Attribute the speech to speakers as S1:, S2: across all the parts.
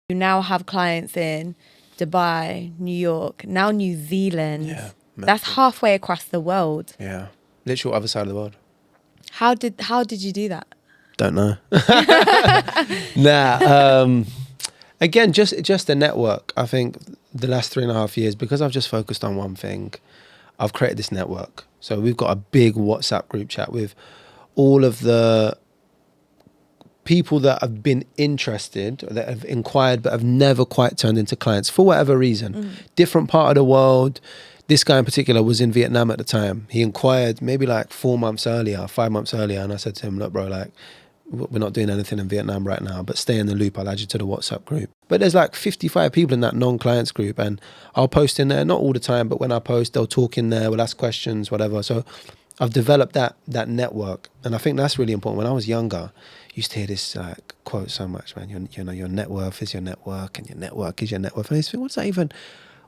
S1: You now have clients in Dubai, New York, now New Zealand.
S2: Yeah,
S1: that's halfway across the world.
S2: Yeah, literal other side of the world.
S1: How did you do that?
S2: Don't know. Again, just a network. I think the last 3.5 years, because I've just focused on one thing, I've created this network. So we've got a big WhatsApp group chat with all of the people that have been interested, that have inquired, but have never quite turned into clients for whatever reason. Different part of the world. This guy in particular was in Vietnam at the time. He inquired maybe like 4 months earlier, 5 months earlier. And I said to him, look, bro, like, we're not doing anything in Vietnam right now, but stay in the loop. I'll add you to the WhatsApp group. But there's like 55 people in that non-clients group, and I'll post in there, not all the time, but when I post, they'll talk in there, we'll ask questions, whatever. So I've developed that network. And I think that's really important. When I was younger, I used to hear this like quote so much, man, your net worth is your network, and your network is your net worth. And I used to think,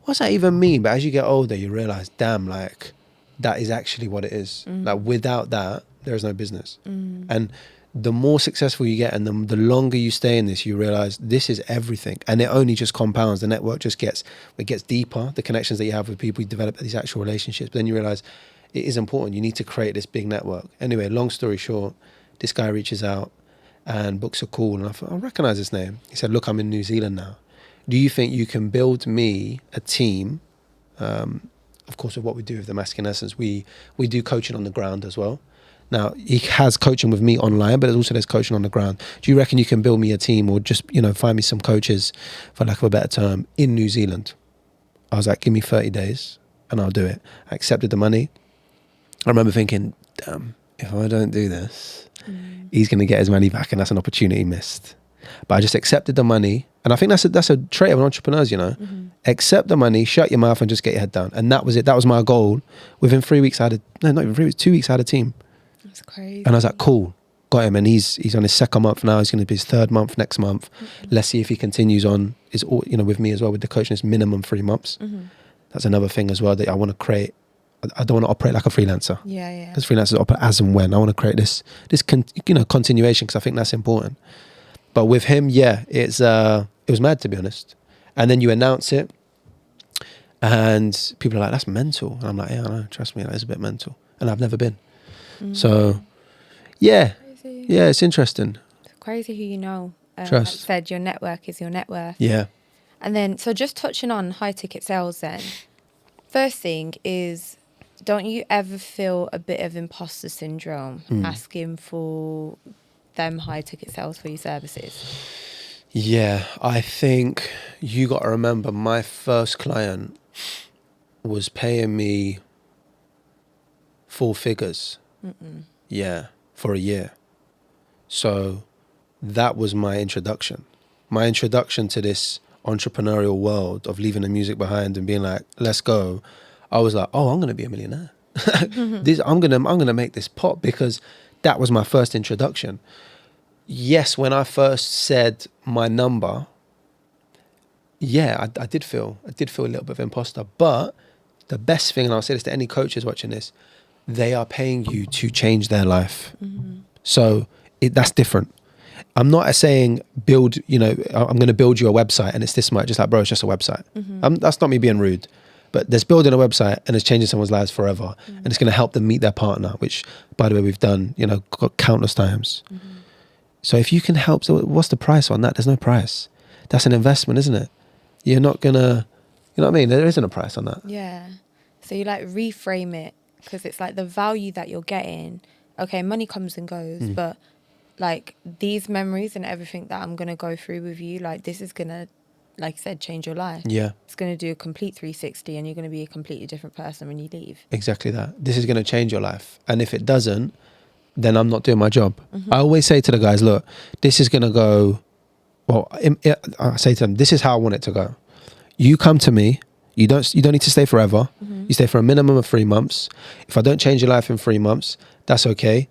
S2: what's that even mean? But as you get older, you realize, damn, like that is actually what it is. Like without that, there is no business. And the more successful you get and the longer you stay in this, you realize this is everything. And it only just compounds. The network just gets deeper. The connections that you have with people, you develop these actual relationships. But then you realize it is important. You need to create this big network. Anyway, long story short, this guy reaches out and books a call. And I thought, I recognize this name. He said, look, I'm in New Zealand now. Do you think you can build me a team? Of course, with what we do with the Masculine Essence, we do coaching on the ground as well. Now, he has coaching with me online, but there's coaching on the ground. Do you reckon you can build me a team, or just, find me some coaches, for lack of a better term, in New Zealand? I was like, give me 30 days and I'll do it. I accepted the money. I remember thinking, damn, if I don't do this, he's going to get his money back, and that's an opportunity missed. But I just accepted the money. And I think that's a trait of entrepreneurs, Accept the money, shut your mouth, and just get your head down. And that was it. That was my goal. Within 3 weeks, not even 3 weeks, 2 weeks, I had a team.
S1: That's crazy.
S2: And I was like, cool, got him. And he's on his second month now. He's going to be his third month next month. Let's see if he continues on, with me as well, with the coaching. It's minimum 3 months. That's another thing as well that I want to create. I don't want to operate like a freelancer.
S1: Yeah.
S2: Because freelancers operate as and when. I want to create this continuation, because I think that's important. But with him, it was mad, to be honest. And then you announce it, and people are like, that's mental. And I'm like, yeah, I know, trust me, that is a bit mental. And I've never been. So, it's interesting.
S1: It's crazy who you know.
S2: Trust.
S1: Like I said, your network is your net worth.
S2: Yeah.
S1: And then, so just touching on high ticket sales then, first thing is, don't you ever feel a bit of imposter syndrome asking for them high ticket sales for your services?
S2: Yeah, I think you got to remember, my first client was paying me 4 figures. Yeah, for a year. So that was my introduction. My introduction to this entrepreneurial world of leaving the music behind and being like, let's go. I was like, oh, I'm going to be a millionaire. I'm going to make this pop, because that was my first introduction. Yes, when I first said my number, I did feel a little bit of imposter. But the best thing, and I'll say this to any coaches watching this, they are paying you to change their life. So that's different. I'm not saying build, I'm going to build you a website and it's this much. Just like, bro, it's just a website. That's not me being rude. But there's building a website and it's changing someone's lives forever. And it's going to help them meet their partner, which, by the way, we've done, countless times. So if you can help, so what's the price on that? There's no price. That's an investment, isn't it? You're not going to, you know what I mean? There isn't a price on that.
S1: Yeah. So you like reframe it, because it's like the value that you're getting. Okay, money comes and goes, but like these memories and everything that I'm going to go through with you, like this is going to, like I said, change your life. Yeah. It's going to do a complete 360, and you're going to be a completely different person when you leave. Exactly that. This is going to change your life. And if it doesn't, then I'm not doing my job. I always say to the guys, look, this is going to go, I say to them, this is how I want it to go. You come to me, you don't need to stay forever. You stay for a minimum of 3 months. If I don't change your life in 3 months, that's okay.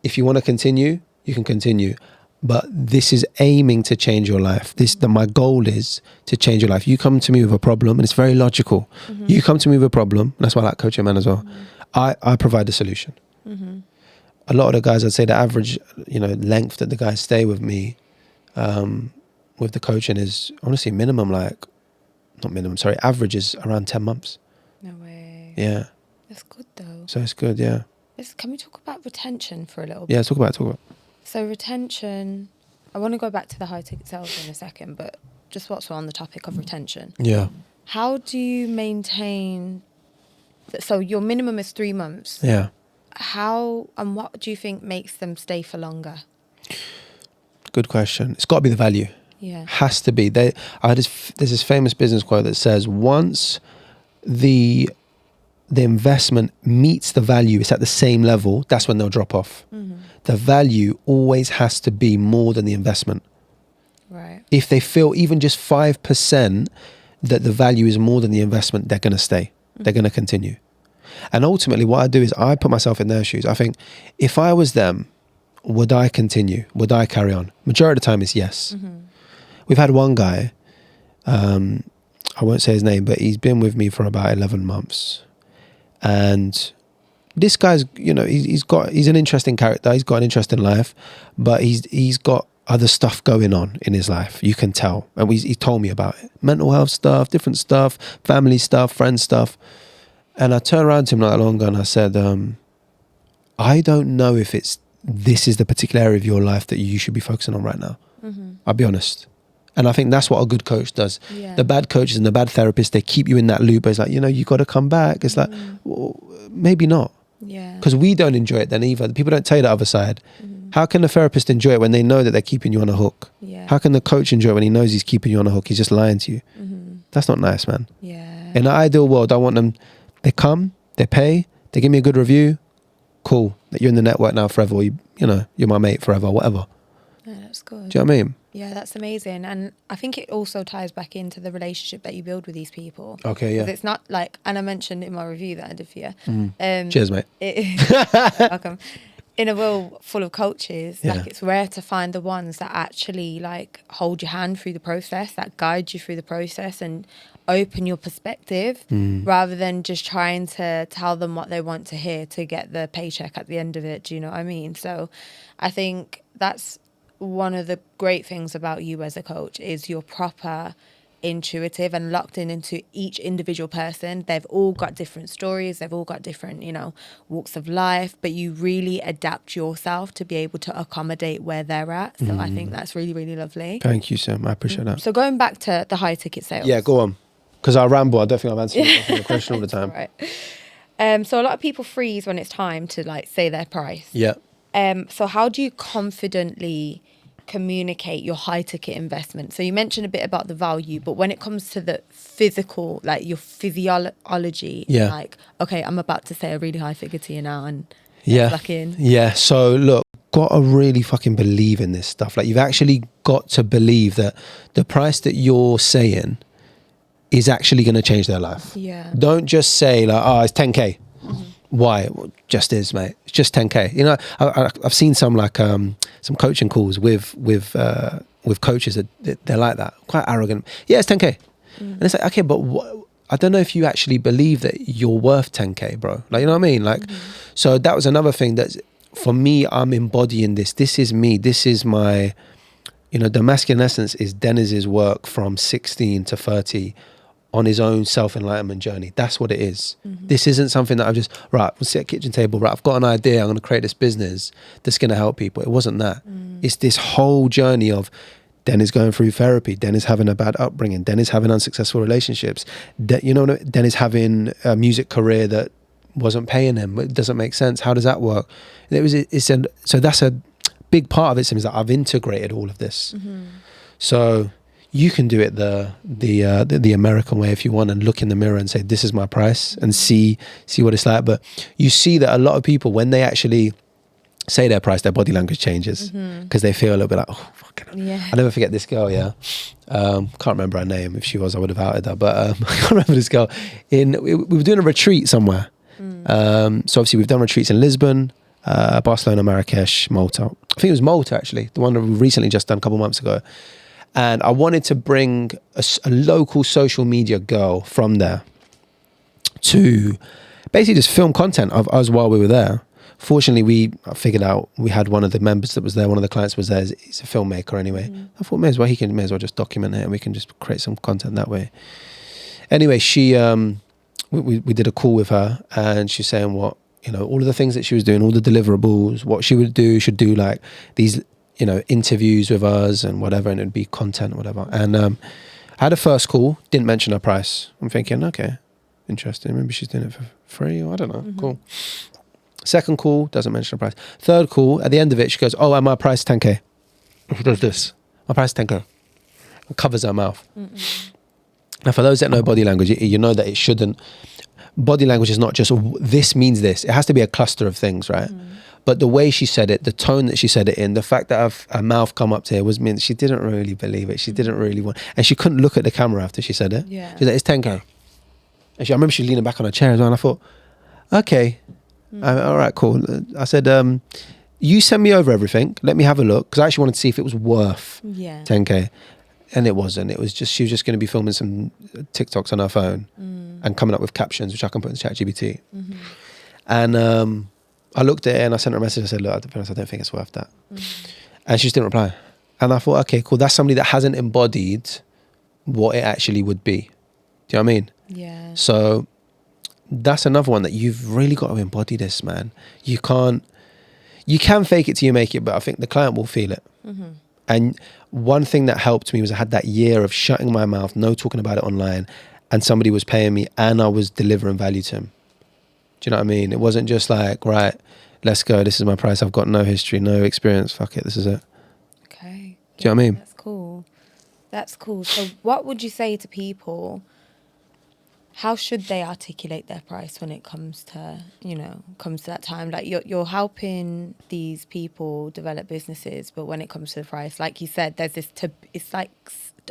S1: If you want to continue, you can continue. But this is aiming to change your life. My goal is to change your life. You come to me with a problem, and it's very logical. You come to me with a problem, and that's why I like coaching men as well. I provide the solution. A lot of the guys, I'd say the average, length that the guys stay with me,
S2: with the coaching is honestly average is around 10 months.
S1: No way.
S2: Yeah.
S1: That's good though.
S2: So it's good, yeah.
S1: Can we talk about retention for a little bit?
S2: Yeah, talk about it.
S1: So retention, I want to go back to the high ticket sales in a second, but just whilst we're on the topic of retention.
S2: Yeah.
S1: How do you maintain, so your minimum is 3 months.
S2: Yeah.
S1: How and what do you think makes them stay for longer?
S2: Good question. It's got to be the value.
S1: Yeah.
S2: Has to be. There's this famous business quote that says once the investment meets the value, it's at the same level, that's when they'll drop off. The value always has to be more than the investment.
S1: Right.
S2: If they feel even just 5% that the value is more than the investment, they're going to stay. They're going to continue. And ultimately what I do is I put myself in their shoes. I think if I was them, would I continue? Would I carry on? Majority of the time is yes. We've had one guy, I won't say his name, but he's been with me for about 11 months. And this guy's, he's an interesting character. He's got an interesting life, but he's got other stuff going on in his life. You can tell. And he told me about it. Mental health stuff, different stuff, family stuff, friend stuff. And I turned around to him not that long ago and I said, I don't know if this is the particular area of your life that you should be focusing on right now. I'll be honest. And I think that's what a good coach does.
S1: Yeah.
S2: The bad coaches and the bad therapists, they keep you in that loop. It's like, you got to come back. It's like, well, maybe not.
S1: Yeah.
S2: Because we don't enjoy it then either. People don't tell you the other side. How can the therapist enjoy it when they know that they're keeping you on a hook?
S1: Yeah.
S2: How can the coach enjoy it when he knows he's keeping you on a hook? He's just lying to you. That's not nice, man.
S1: Yeah.
S2: In an ideal world, I want them, they come, they pay, they give me a good review. Cool. That you're in the network now forever. Or you're my mate forever, whatever.
S1: Yeah, that's good.
S2: Do you know what I mean?
S1: Yeah, that's amazing. And I think it also ties back into the relationship that you build with these people.
S2: Okay, yeah.
S1: 'Cause it's not like, and I mentioned in my review that I did for you.
S2: Cheers, mate.
S1: Welcome. In a world full of coaches,
S2: Yeah.
S1: like it's rare to find the ones that actually like hold your hand through the process, that guide you through the process and open your perspective rather than just trying to tell them what they want to hear to get the paycheck at the end of it. Do you know what I mean? So I think that's one of the great things about you as a coach is you're proper intuitive and locked into each individual person. They've all got different stories, they've all got different walks of life, but you really adapt yourself to be able to accommodate where they're at. So I think that's really, really lovely.
S2: Thank you, Sam. I appreciate that.
S1: So going back to the high ticket sales.
S2: Yeah, go on. Because I ramble. I don't think I've answered your question all the time.
S1: Right. So a lot of people freeze when it's time to like say their price.
S2: Yeah.
S1: So how do you confidently communicate your high ticket investment? So you mentioned a bit about the value, but when it comes to the physical, like your physiology, like, okay, I'm about to say a really high figure to you now and back in.
S2: Yeah. So look, got to really fucking believe in this stuff. Like you've actually got to believe that the price that you're saying is actually going to change their life.
S1: Yeah.
S2: Don't just say like, oh, it's 10K. Why? Well, just is, mate. It's just 10K. I've seen some like some coaching calls with coaches that they're like that, quite arrogant. Yeah, it's 10K. And it's like, okay, but I don't know if you actually believe that you're worth 10K, bro. Like, you know what I mean? Like, so that was another thing that for me, I'm embodying this. This is me. This is my, the masculine essence is Dennis's work from 16 to 30 on his own self-enlightenment journey. That's what it is. This isn't something that I've just, right, we'll sit at a kitchen table, right, I've got an idea, I'm going to create this business that's going to help people. It wasn't that. It's this whole journey of Dennis going through therapy, Dennis having a bad upbringing, Dennis having unsuccessful relationships, Dennis having a music career that wasn't paying him. It doesn't make sense. How does that work? So that's a big part of it, is that I've integrated all of this. So you can do it the American way if you want, and look in the mirror and say, this is my price, and see what it's like. But you see that a lot of people, when they actually say their price, their body language changes because they feel a little bit like, oh, fucking. Yeah. I'll never forget this girl. Yeah. Can't remember her name. If she was, I would have outed her. But I can't remember this girl. We were doing a retreat somewhere. So obviously we've done retreats in Lisbon, Barcelona, Marrakesh, Malta. I think it was Malta actually, the one that we recently just done a couple of months ago. And I wanted to bring a local social media girl from there to basically just film content of us while we were there Fortunately, I figured out we had one of the members that was there, one of the clients was there. He's a filmmaker anyway. I thought may as well just document it and we can just create some content that way. Anyway, she we did a call with her and she's saying what, all of the things that she was doing, all the deliverables, what she should do like these, interviews with us and whatever, and it'd be content or whatever. And I had a first call, didn't mention her price. I'm thinking, okay, interesting. Maybe she's doing it for free or I don't know. Cool. Second call, doesn't mention her price. Third call, at the end of it, she goes, oh, and my price 10K. She does this. My price 10K. It covers her mouth. Now, for those that know body language, you know that it shouldn't. Body language is not just this means this. It has to be a cluster of things, right? But the way she said it, the tone that she said it in, the fact that her mouth come up to her was mean she didn't really believe it. She didn't really want, and she couldn't look at the camera after she said it.
S1: Yeah.
S2: She's like, it's 10K. And I remember she leaning back on her chair as well, and I thought, okay, all right, cool. I said, you send me over everything. Let me have a look, because I actually wanted to see if it was worth 10K. And it wasn't. It was just, she was just going to be filming some TikToks on her phone and coming up with captions, which I can put in ChatGPT. And I looked at it and I sent her a message. I said, look, to be honest, I don't think it's worth that. And she just didn't reply. And I thought, okay, cool. That's somebody that hasn't embodied what it actually would be. Do you know what I mean?
S1: Yeah.
S2: So that's another one that you've really got to embody this, man. You can fake it till you make it, but I think the client will feel it. And one thing that helped me was I had that year of shutting my mouth, no talking about it online, and somebody was paying me and I was delivering value to him. Do you know what I mean? It wasn't just like, right, let's go. This is my price. I've got no history, no experience. Fuck it. This is it.
S1: Okay.
S2: Do you know what I mean?
S1: That's cool. That's cool. So what would you say to people? How should they articulate their price when it comes to, comes to that time? Like you're helping these people develop businesses, but when it comes to the price, like you said, there's this, it's like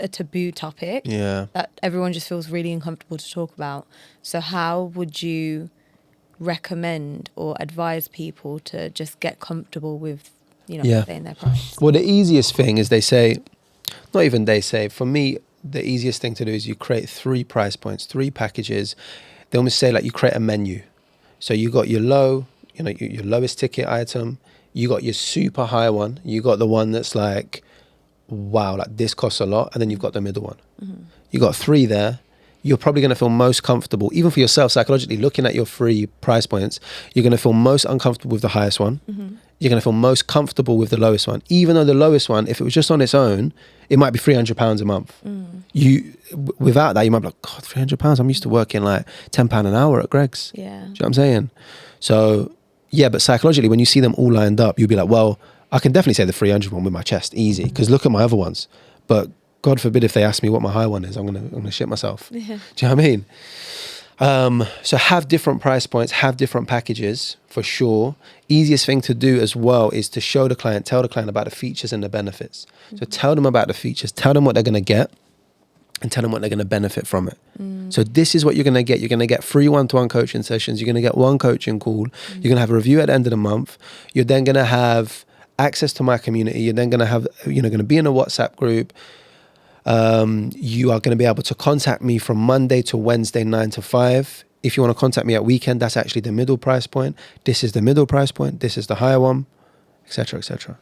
S1: a taboo topic that everyone just feels really uncomfortable to talk about. So how would you recommend or advise people to just get comfortable with, saying their price?
S2: Well, the easiest thing is for me, the easiest thing to do is you create 3 price points, 3 packages. They almost say like you create a menu. So you got your low, your lowest ticket item. You got your super high one. You got the one that's like, wow, like this costs a lot. And then you've got the middle one. You got 3 there. You're probably going to feel most comfortable, even for yourself psychologically, looking at your 3 price points, you're going to feel most uncomfortable with the highest one. You're going to feel most comfortable with the lowest one, even though the lowest one, if it was just on its own, it might be £300 a month. Without that, you might be like, God, £300. I'm used to working like £10 an hour at Greg's.
S1: Yeah.
S2: Do you know what I'm saying? So, yeah, but psychologically, when you see them all lined up, you'll be like, well, I can definitely say the 300 one with my chest, easy, because look at my other ones. But God forbid if they ask me what my high one is, I'm gonna shit myself. Do you know what I mean? So have different price points, have different packages for sure. Easiest thing to do as well is to tell the client about the features and the benefits. So tell them about the features, tell them what they're going to get, and tell them what they're going to benefit from it. So this is what you're going to get. You're going to get free one-to-one coaching sessions. You're going to get 1 coaching call. You're going to have a review at the end of the month. You're then going to have access to my community. You're then going to have, going to be in a WhatsApp group. You are going to be able to contact me from Monday to Wednesday, 9 to 5. If you want to contact me at weekend, that's actually the middle price point. This is the middle price point. This is the higher one, etc., etc.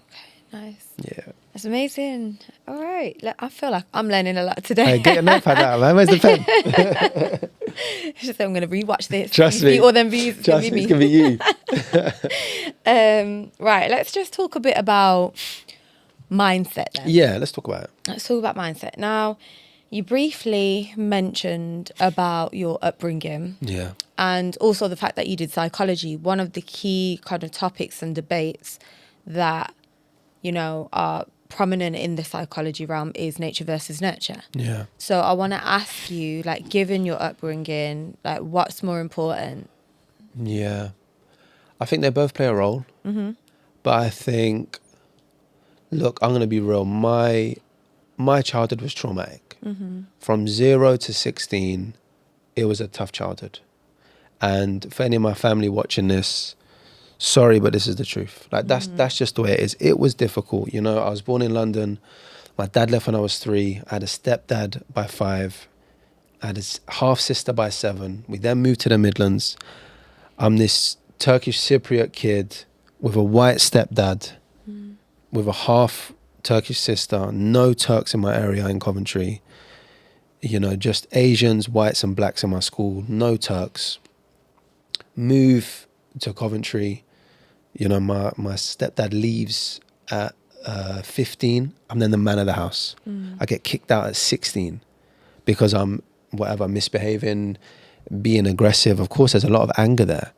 S1: Okay, nice.
S2: Yeah.
S1: That's amazing. All right. I feel like I'm learning a lot today.
S2: Hey, get your notepad out, man. Where's the pen?
S1: It's just I'm going to rewatch this.
S2: Trust me.
S1: All them views.
S2: Trust me, it's going to be you.
S1: Right. Let's just talk a bit about mindset then.
S2: Yeah, let's talk about it.
S1: Let's talk about mindset. Now, you briefly mentioned about your upbringing.
S2: Yeah.
S1: And also the fact that you did psychology. One of the key kind of topics and debates that, are prominent in the psychology realm is nature versus nurture.
S2: Yeah.
S1: So I want to ask you, like, given your upbringing, like, what's more important?
S2: Yeah. I think they both play a role. But I think, look, I'm going to be real. My childhood was traumatic. From 0 to 16, it was a tough childhood. And for any of my family watching this, sorry, but this is the truth. Like that's just the way it is. It was difficult. I was born in London. My dad left when I was 3. I had a stepdad by 5. I had a half sister by 7. We then moved to the Midlands. I'm this Turkish Cypriot kid with a white stepdad, with a half Turkish sister, no Turks in my area in Coventry, you know, just Asians, whites and blacks in my school, no Turks. Move to Coventry, you know, my stepdad leaves at 15. I'm then the man of the house. I get kicked out at 16 because I'm misbehaving, being aggressive. Of course, there's a lot of anger there.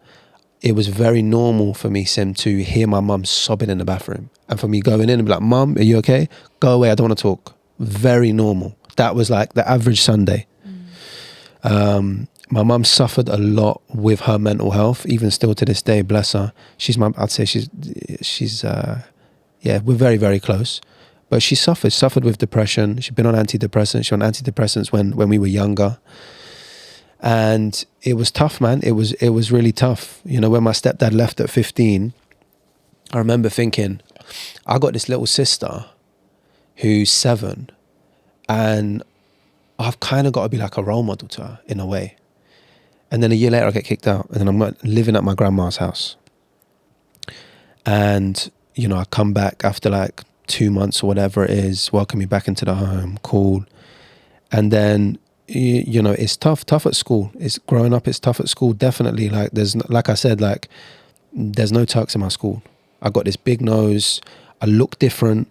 S2: It was very normal for me, Sim, to hear my mum sobbing in the bathroom, and for me going in and be like, "Mum, are you okay? Go away, I don't want to talk." Very normal. That was like the average Sunday. My mum suffered a lot with her mental health, even still to this day, bless her. I'd say she's we're very, very close. But she suffered with depression. She'd been on antidepressants. She was on antidepressants when we were younger. And it was tough, man. It was really tough. You know, when my stepdad left at 15, I remember thinking, I got this little sister who's 7, and I've kind of got to be like a role model to her in a way. And then a year later I get kicked out, and then I'm living at my grandma's house. And, you know, I come back after like 2 months or whatever it is, welcome me back into the home, cool. And then, you know, it's tough at school. It's growing up, it's tough at school, definitely. Like like I said, there's no Turks in my school. I got this big nose, I look different.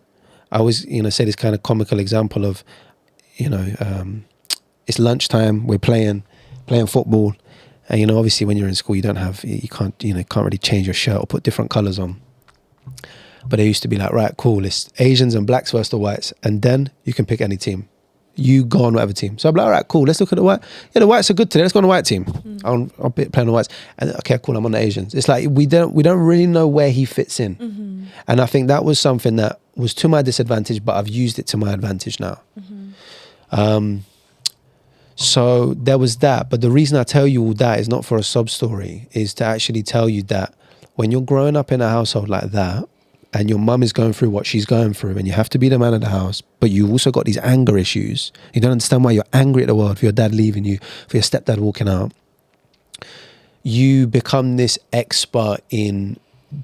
S2: I always, you know, say this kind of comical example of, you know, it's lunchtime, we're playing football. And, you know, obviously when you're in school, you can't really change your shirt or put different colors on. But they used to be like, right, cool, it's Asians and blacks versus the whites. And then you can pick any team. You go on whatever team. So I'm like, all right, cool, let's look at the white. Yeah, the whites are good today, let's go on the white team. I'll be playing the whites. And okay, cool, I'm on the Asians. It's like, we don't really know where he fits in. And I think that was something that was to my disadvantage, but I've used it to my advantage now. So there was that. But the reason I tell you all that is not for a sob story, is to actually tell you that when you're growing up in a household like that, and your mum is going through what she's going through, and you have to be the man of the house, but you've also got these anger issues. You don't understand why you're angry at the world for your dad leaving you, for your stepdad walking out. You become this expert in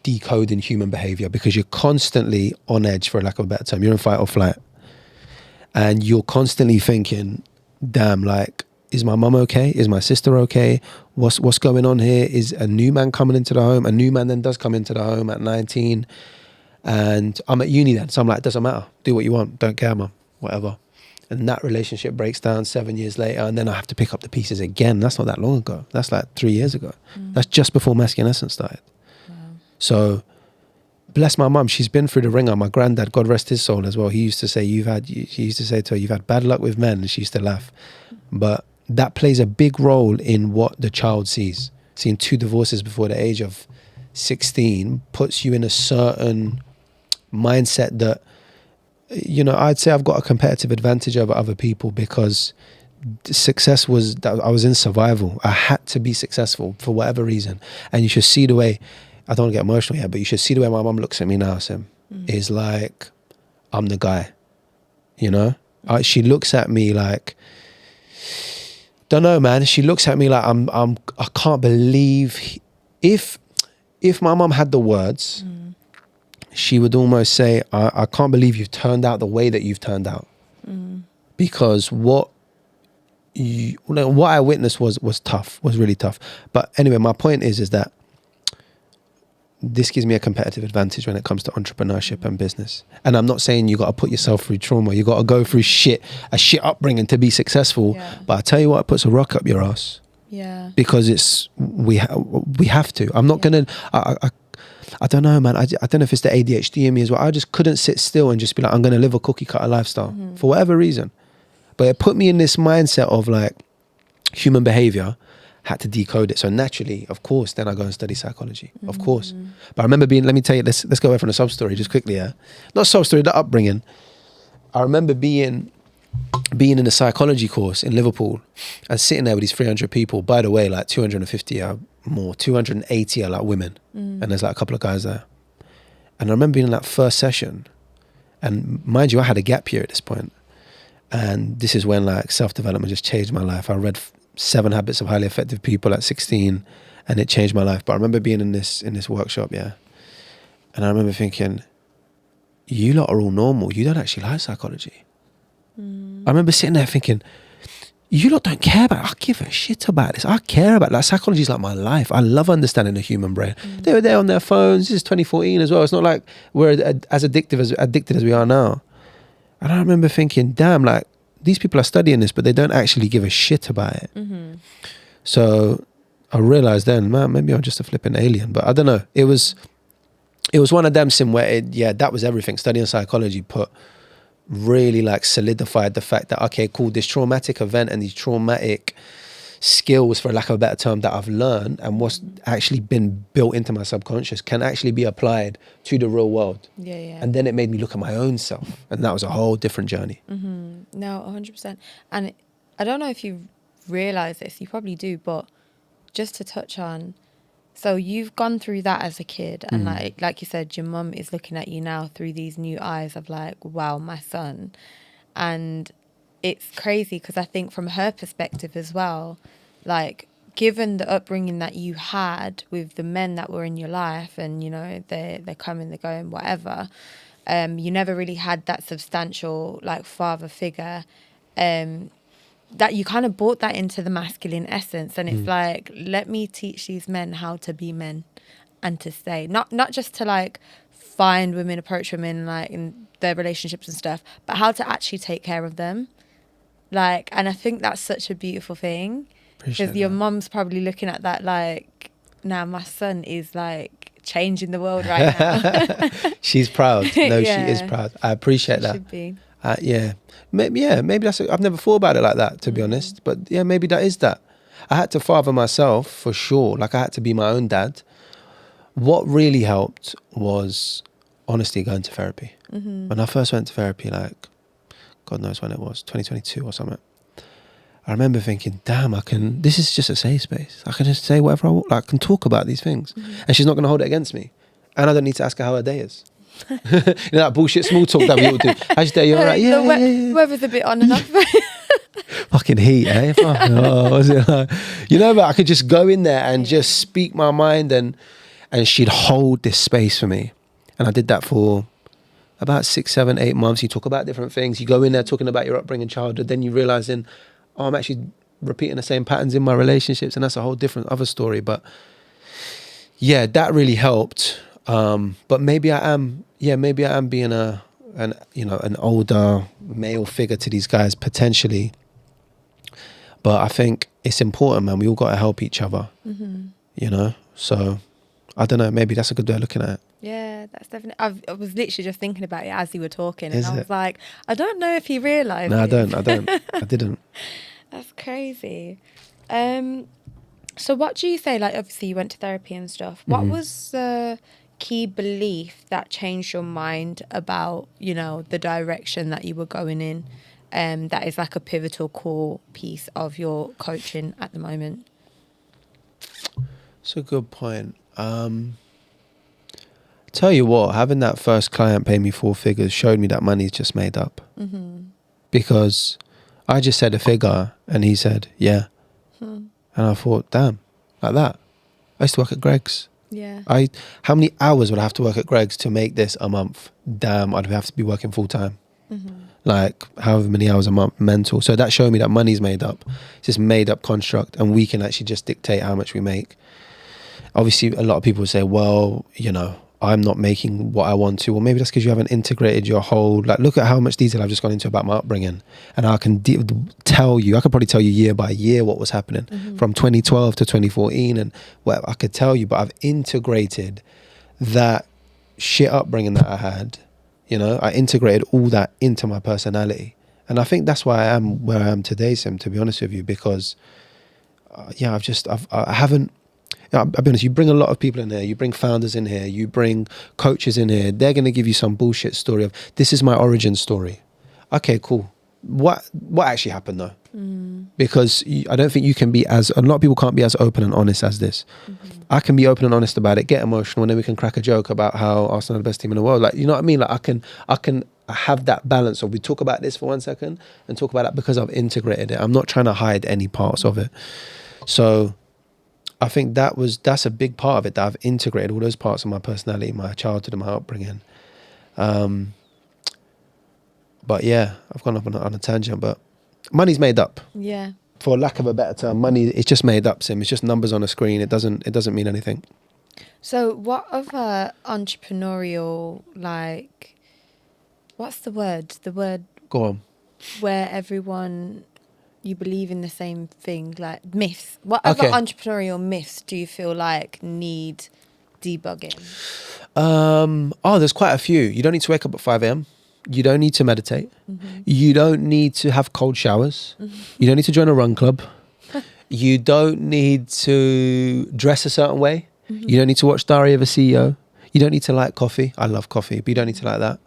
S2: decoding human behavior because you're constantly on edge, for lack of a better term. You're in fight or flight. And you're constantly thinking, damn, like, is my mum okay? Is my sister okay? What's going on here? Is a new man coming into the home? A new man then does come into the home at 19. And I'm at uni then. So I'm like, doesn't matter. Do what you want. Don't care, mum. Whatever. And that relationship breaks down 7 years later. And then I have to pick up the pieces again. That's not that long ago. That's like 3 years ago. That's just before Masculine Essence started. Wow. So bless my mum. She's been through the ringer. My granddad, God rest his soul as well. He used to say to her, you've had bad luck with men. And she used to laugh. But that plays a big role in what the child sees. Seeing 2 divorces before the age of 16 puts you in a certain mindset that, you know, I'd say I've got a competitive advantage over other people because success was that I was in survival. I had to be successful for whatever reason. And you should see the way, I don't want to get emotional here, but you should see the way my mum looks at me now, Sim, is like, I'm the guy, you know? She looks at me like, don't know, man. She looks at me like I can't believe, if my mum had the words, she would almost say, I can't believe you've turned out the way that you've turned out. Because what I witnessed was tough, was really tough. But anyway, my point is that this gives me a competitive advantage when it comes to entrepreneurship and business. And I'm not saying you got to put yourself through trauma. You got to go through a shit upbringing to be successful. Yeah. But I tell you what, it puts a rock up your ass. Yeah. Because we have to. I'm not gonna. I don't know, man. I don't know if it's the ADHD in me as well. I just couldn't sit still and just be like, I'm gonna live a cookie cutter lifestyle for whatever reason. But it put me in this mindset of like human behavior. Had to decode it. So naturally, of course, then I go and study psychology, of course. But I remember let me tell you, let's go away from the sub story just quickly, yeah? Not sub story, the upbringing. I remember being in a psychology course in Liverpool and sitting there with these 300 people. By the way, like 250 are more, 280 are like women. And there's like a couple of guys there. And I remember being in that first session. And mind you, I had a gap year at this point. And this is when like self-development just changed my life. I read 7 Habits of Highly Effective People at 16, and it changed my life. But I remember being in this workshop, yeah, and I remember thinking, you lot are all normal. You don't actually like psychology. I remember sitting there thinking, you lot don't care about it. I give a shit about this. I care about, like, psychology is like my life. I love understanding the human brain. They were there on their phones. This is 2014 as well. It's not like we're as addicted as we are now. And I remember thinking, damn, like, these people are studying this, but they don't actually give a shit about it. So I realized then, man, maybe I'm just a flipping alien. But I don't know. It was one of them, Sim, where that was everything. Studying psychology really like solidified the fact that, okay, cool, this traumatic event and these traumatic skills, for lack of a better term, that I've learned and what's actually been built into my subconscious can actually be applied to the real world. And then it made me look at my own self, and that was a whole different journey.
S1: No, 100%. And I don't know if you realize this, you probably do, but just to touch on, so you've gone through that as a kid, and like you said, your mum is looking at you now through these new eyes of like, wow, my son. And it's crazy because I think from her perspective as well, like, given the upbringing that you had with the men that were in your life, and, you know, they're coming, they're going, whatever, you never really had that substantial, like, father figure, that you kind of brought that into the masculine essence. And it's like, let me teach these men how to be men and to stay, not just to like find women, approach women, like in their relationships and stuff, but how to actually take care of them. Like, and I think that's such a beautiful thing, because your mum's probably looking at that like, now my son is like changing the world right now.
S2: She's proud. No, she is proud. I appreciate that.
S1: Should be.
S2: Maybe that's. I've never thought about it like that, to be honest. But yeah, maybe that is that. I had to father myself for sure. Like, I had to be my own dad. What really helped was honestly going to therapy. When I first went to therapy, like, God knows when it was, 2022 or something. I remember thinking, damn, this is just a safe space. I can just say whatever I want. Like, I can talk about these things, and she's not going to hold it against me. And I don't need to ask her how her day is. You know, that bullshit small talk that we all do. How's your day? You're right. Yeah, yeah.
S1: Weather's a bit on and off.
S2: Fucking heat, eh? What's it like? You know, but I could just go in there and just speak my mind, and she'd hold this space for me. And I did that for about 6, 7, 8 months. You talk about different things. You go in there talking about your upbringing, childhood. Then you realising, I'm actually repeating the same patterns in my relationships, and that's a whole different other story. But yeah, that really helped. But maybe I am being an older male figure to these guys potentially. But I think it's important, man. We all got to help each other, you know? So I don't know, maybe that's a good way of looking at it.
S1: Yeah, that's definitely. I was literally just thinking about it as you were talking, and I was like, I don't know if he realised.
S2: No, I didn't.
S1: That's crazy. So what do you say, like, obviously you went to therapy and stuff. What was the key belief that changed your mind about, you know, the direction that you were going in? That is like a pivotal core piece of your coaching at the moment.
S2: It's a good point. Tell you what, having that first client pay me 4 figures showed me that money's just made up. Because I just said a figure and he said, yeah. And I thought, damn, like that. I used to work at Greg's.
S1: Yeah.
S2: How many hours would I have to work at Greg's to make this a month? Damn, I'd have to be working full time. Like, however many hours a month, mental. So that showed me that money's made up. It's just made up construct, and we can actually just dictate how much we make. Obviously, a lot of people say, well, you know, I'm not making what I want to. Well, maybe that's because you haven't integrated your whole, like, look at how much detail I've just gone into about my upbringing. And I can tell you, I could probably tell you year by year what was happening from 2012 to 2014 and whatever. I could tell you, but I've integrated that shit upbringing that I had. You know, I integrated all that into my personality. And I think that's why I am where I am today, Sim, to be honest with you, because, I haven't, I'll be honest, you bring a lot of people in here, you bring founders in here, you bring coaches in here, they're going to give you some bullshit story of, this is my origin story. Okay, cool. What actually happened though? Because I don't think you can be a lot of people can't be as open and honest as this. I can be open and honest about it, get emotional, and then we can crack a joke about how Arsenal are the best team in the world. Like, you know what I mean? Like, I can have that balance of, we talk about this for 1 second and talk about that because I've integrated it. I'm not trying to hide any parts of it. So I think that's a big part of it, that I've integrated all those parts of my personality, my childhood and my upbringing. But yeah, I've gone up on a tangent, but money's made up.
S1: Yeah.
S2: For lack of a better term, money, it's just made up, Sim. It's just numbers on a screen. It doesn't mean anything.
S1: So what other entrepreneurial, like, what's the word? The word
S2: Go on.
S1: where everyone, you believe in the same thing, like myths. What other entrepreneurial myths do you feel like need debugging?
S2: There's quite a few. You don't need to wake up at 5 a.m. You don't need to meditate.
S1: Mm-hmm.
S2: You don't need to have cold showers. You don't need to join a run club. You don't need to dress a certain way. You don't need to watch Diary of a CEO. You don't need to like coffee. I love coffee, but you don't need to like that.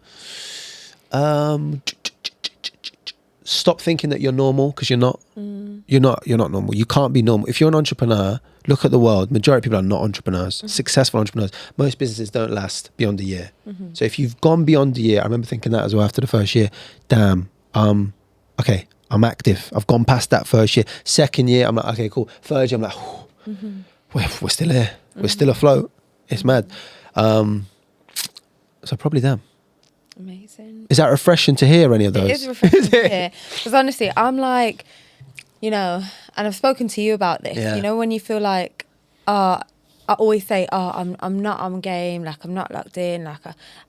S2: Stop thinking that you're normal, because you're not. You're not normal. You can't be normal. If you're an entrepreneur, look at the world. Majority of people are not entrepreneurs. Successful entrepreneurs. Most businesses don't last beyond a year. So if you've gone beyond a year, I remember thinking that as well after the first year. Damn. Okay, I'm active. I've gone past that first year. Second year, I'm like, okay, cool. Third year, I'm like, we're still here. We're still afloat. It's mad. So probably them.
S1: Amazing.
S2: Is that refreshing to hear, any of those?
S1: It is refreshing to hear. Because honestly, I'm like, you know, and I've spoken to you about this.
S2: Yeah.
S1: You know, when you feel like, I always say, I'm not on game, like I'm not locked in, like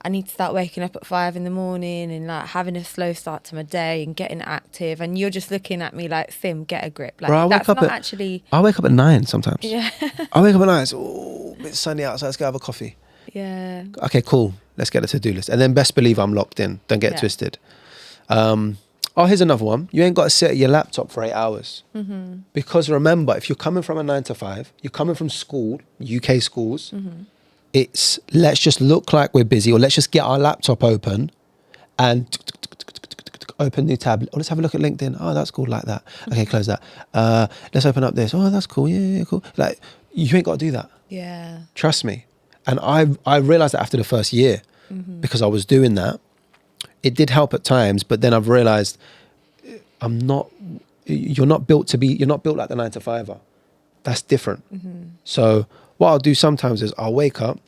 S1: I need to start waking up at 5 a.m. and like having a slow start to my day and getting active. And you're just looking at me like, Sim, get a grip. Like,
S2: Bro, I wake up at 9 sometimes.
S1: Yeah.
S2: I wake up at 9. It's, it's sunny outside. Let's go have a coffee.
S1: Yeah.
S2: Okay, cool. Let's get a to-do list. And then best believe I'm locked in. Don't get twisted. Here's another one. You ain't got to sit at your laptop for 8 hours. Because remember, if you're coming from a 9 to 5, you're coming from school, UK schools, it's let's just look like we're busy, or let's just get our laptop open and open new tab. Oh, let's have a look at LinkedIn. Oh, that's cool, like that. Okay, close that. Let's open up this. Oh, that's cool. Yeah, cool. Like, you ain't got to do that.
S1: Yeah.
S2: Trust me. And I realized that after the first year, because I was doing that. It did help at times, but then I've realized you're not built like the 9 to 5er. That's different. So what I'll do sometimes is I'll wake up,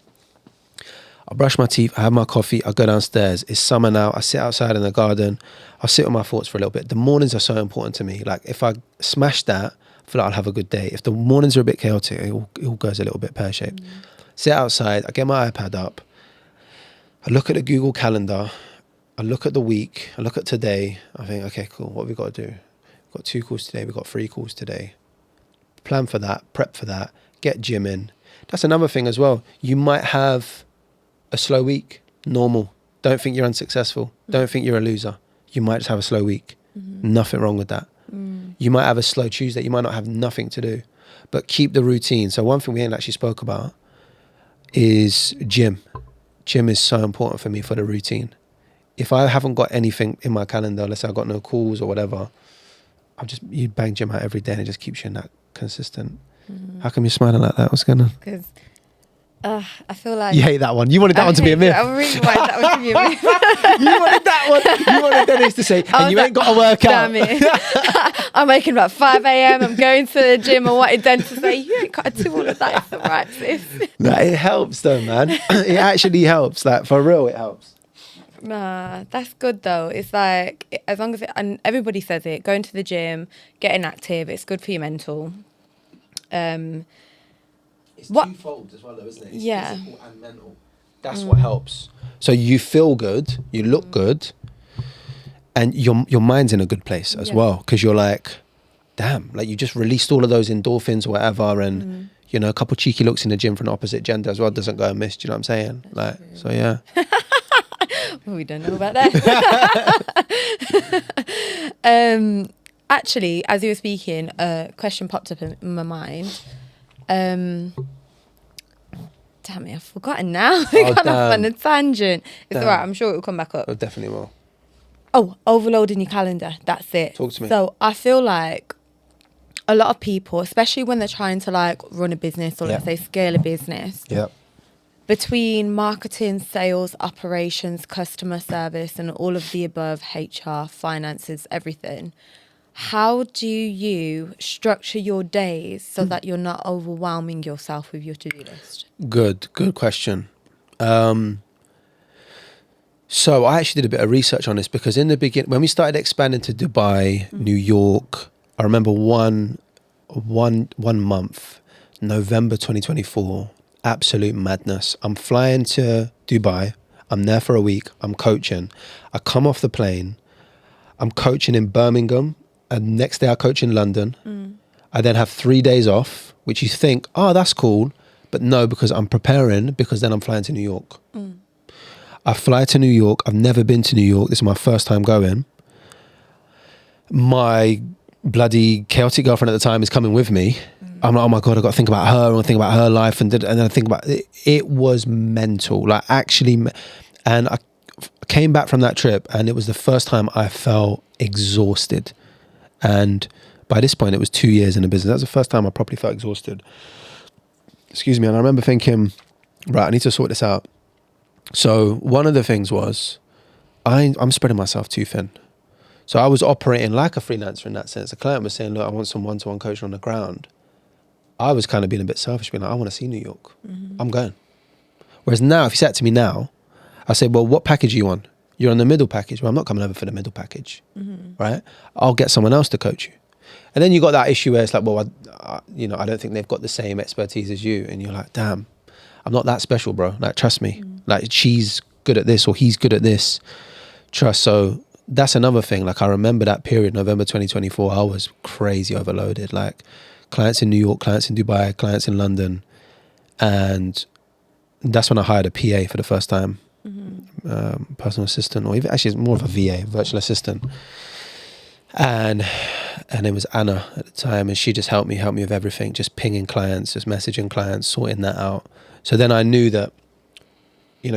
S2: I'll brush my teeth, I have my coffee, I'll go downstairs. It's summer now. I sit outside in the garden. I'll sit with my thoughts for a little bit. The mornings are so important to me. Like, if I smash that, I feel like I'll have a good day. If the mornings are a bit chaotic, it all goes a little bit pear-shaped. Sit outside, I get my iPad up, I look at the Google Calendar, I look at the week, I look at today, I think, okay, cool, what have we got to do? We've got 2 calls today, we've got 3 calls today. Plan for that, prep for that, get gym in. That's another thing as well. You might have a slow week, normal. Don't think you're unsuccessful. Don't think you're a loser. You might just have a slow week. Nothing wrong with that. You might have a slow Tuesday, you might not have nothing to do, but keep the routine. So one thing we ain't actually spoke about is gym. Gym is so important for me for the routine. If I haven't got anything in my calendar, let's say I've got no calls or whatever, you bang gym out every day and it just keeps you in that consistent. How come you're smiling like that? What's going on?
S1: Because I feel like...
S2: You hate that one. You wanted that one to be a myth.
S1: I really wanted that one to be a myth.
S2: You wanted that one. You wanted Dennis to say, and you ain't got to work out.
S1: Damn it. I'm waking up at 5 a.m. I'm going to the gym. I wanted them to say, you ain't got to do all of that. It's all right, sis.
S2: No, it helps though, man. It actually helps. Like, for real, it helps.
S1: Nah, that's good though. It's like, as long as and everybody says it, going to the gym, getting active, it's good for your mental.
S2: It's twofold as well though, isn't it? It's
S1: yeah.
S2: physical and mental. That's what helps. So you feel good, you look good, and your mind's in a good place as well, because you're like, damn, like you just released all of those endorphins or whatever, and you know, a couple cheeky looks in the gym for an opposite gender as well doesn't go amiss. Do you know what I'm saying? That's like, true. So yeah.
S1: Well, we don't know about that. Actually, as you were speaking, a question popped up in my mind. Damn it, I've forgotten now. We got off on a tangent. It's all right, I'm sure it will come back up.
S2: It definitely will.
S1: Oh, overloading your calendar. That's it.
S2: Talk to me.
S1: So I feel like a lot of people, especially when they're trying to like run a business or let's say scale a business, between marketing, sales, operations, customer service, and all of the above, HR, finances, everything, how do you structure your days so that you're not overwhelming yourself with your to-do list?
S2: Good question. So I actually did a bit of research on this because in the beginning, when we started expanding to Dubai, New York, I remember one month, November 2024, absolute madness. I'm flying to Dubai. I'm there for a week. I'm coaching. I come off the plane. I'm coaching in Birmingham, and next day I coach in London. I then have 3 days off, which you think, oh, that's cool. But no, because I'm preparing, because then I'm flying to New York. I fly to New York. I've never been to New York. This is my first time going. My bloody chaotic girlfriend at the time is coming with me. I'm like, oh my God, I've got to think about her and think about her life. And then I think about it. It was mental, like actually. And I came back from that trip and it was the first time I felt exhausted. And by this point, it was 2 years in the business. That was the first time I properly felt exhausted. Excuse me. And I remember thinking, right, I need to sort this out. So one of the things was I'm spreading myself too thin. So I was operating like a freelancer in that sense. The client was saying, look, I want some one-to-one coaching on the ground. I was kind of being a bit selfish, being like, I want to see New York. I'm going. Whereas now, if you said to me now, I say, well, what package are you on? You're on the middle package. Well, I'm not coming over for the middle package, right? I'll get someone else to coach you. And then you got that issue where it's like, well, I don't think they've got the same expertise as you. And you're like, damn, I'm not that special, bro. Like, trust me. Like, she's good at this or he's good at this. Trust. So that's another thing. Like, I remember that period, November 2024, I was crazy overloaded. Like, clients in New York, clients in Dubai, clients in London. And that's when I hired a PA for the first time. Personal assistant, or even actually it's more of a VA, virtual assistant. And it was Anna at the time, and she just helped me with everything, just pinging clients, just messaging clients, sorting that out. So then I knew that,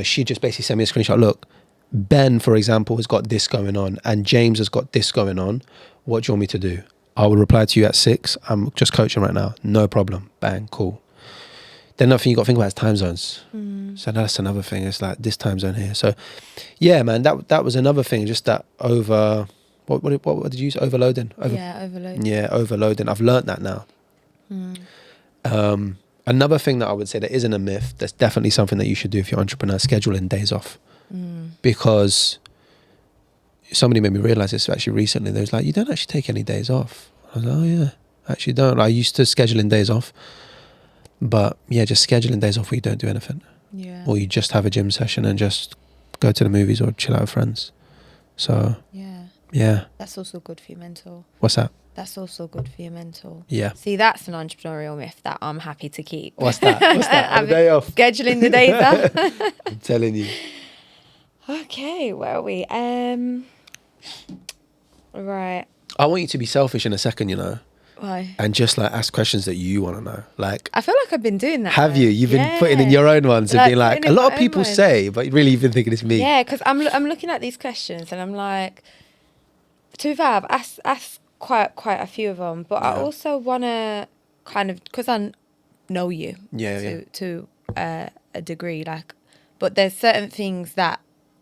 S2: she just basically sent me a screenshot. Look, Ben, for example, has got this going on, and James has got this going on. What do you want me to do? I will reply to you at 6. I'm just coaching right now. No problem. Bang, cool. Then another thing you got to think about is time zones. So that's another thing. It's like this time zone here. So yeah, man, that was another thing. Just that what did you use? Overloading.
S1: Overloading.
S2: Yeah, overloading. I've learnt that now. Another thing that I would say that isn't a myth, that's definitely something that you should do if you're an entrepreneur, scheduling days off. Because somebody made me realize this actually recently. They was like, you don't actually take any days off. I was like, oh yeah, I actually don't. I used to scheduling days off. But yeah, just scheduling days off where you don't do anything.
S1: Yeah.
S2: Or you just have a gym session and just go to the movies or chill out with friends. So yeah.
S1: That's also good for your mental.
S2: What's that?
S1: That's also good for your mental.
S2: Yeah.
S1: See, that's an entrepreneurial myth that I'm happy to keep.
S2: What's that? Have a day off.
S1: Scheduling the days off.
S2: I'm telling you.
S1: Okay, where are we? Right.
S2: I want you to be selfish in a second,
S1: Why?
S2: and just like ask questions that you want to know. Like,
S1: I feel like I've been doing that.
S2: have you? You've been putting in your own ones and being like,
S1: putting
S2: a
S1: in
S2: lot
S1: my
S2: of people
S1: own ones.
S2: say, but really you've been thinking it's me.
S1: Yeah, because I'm looking at these questions and I'm like, to be fair, I've asked quite a few of them, but I also want to kind of, because I know you to a degree, like, but there's certain things that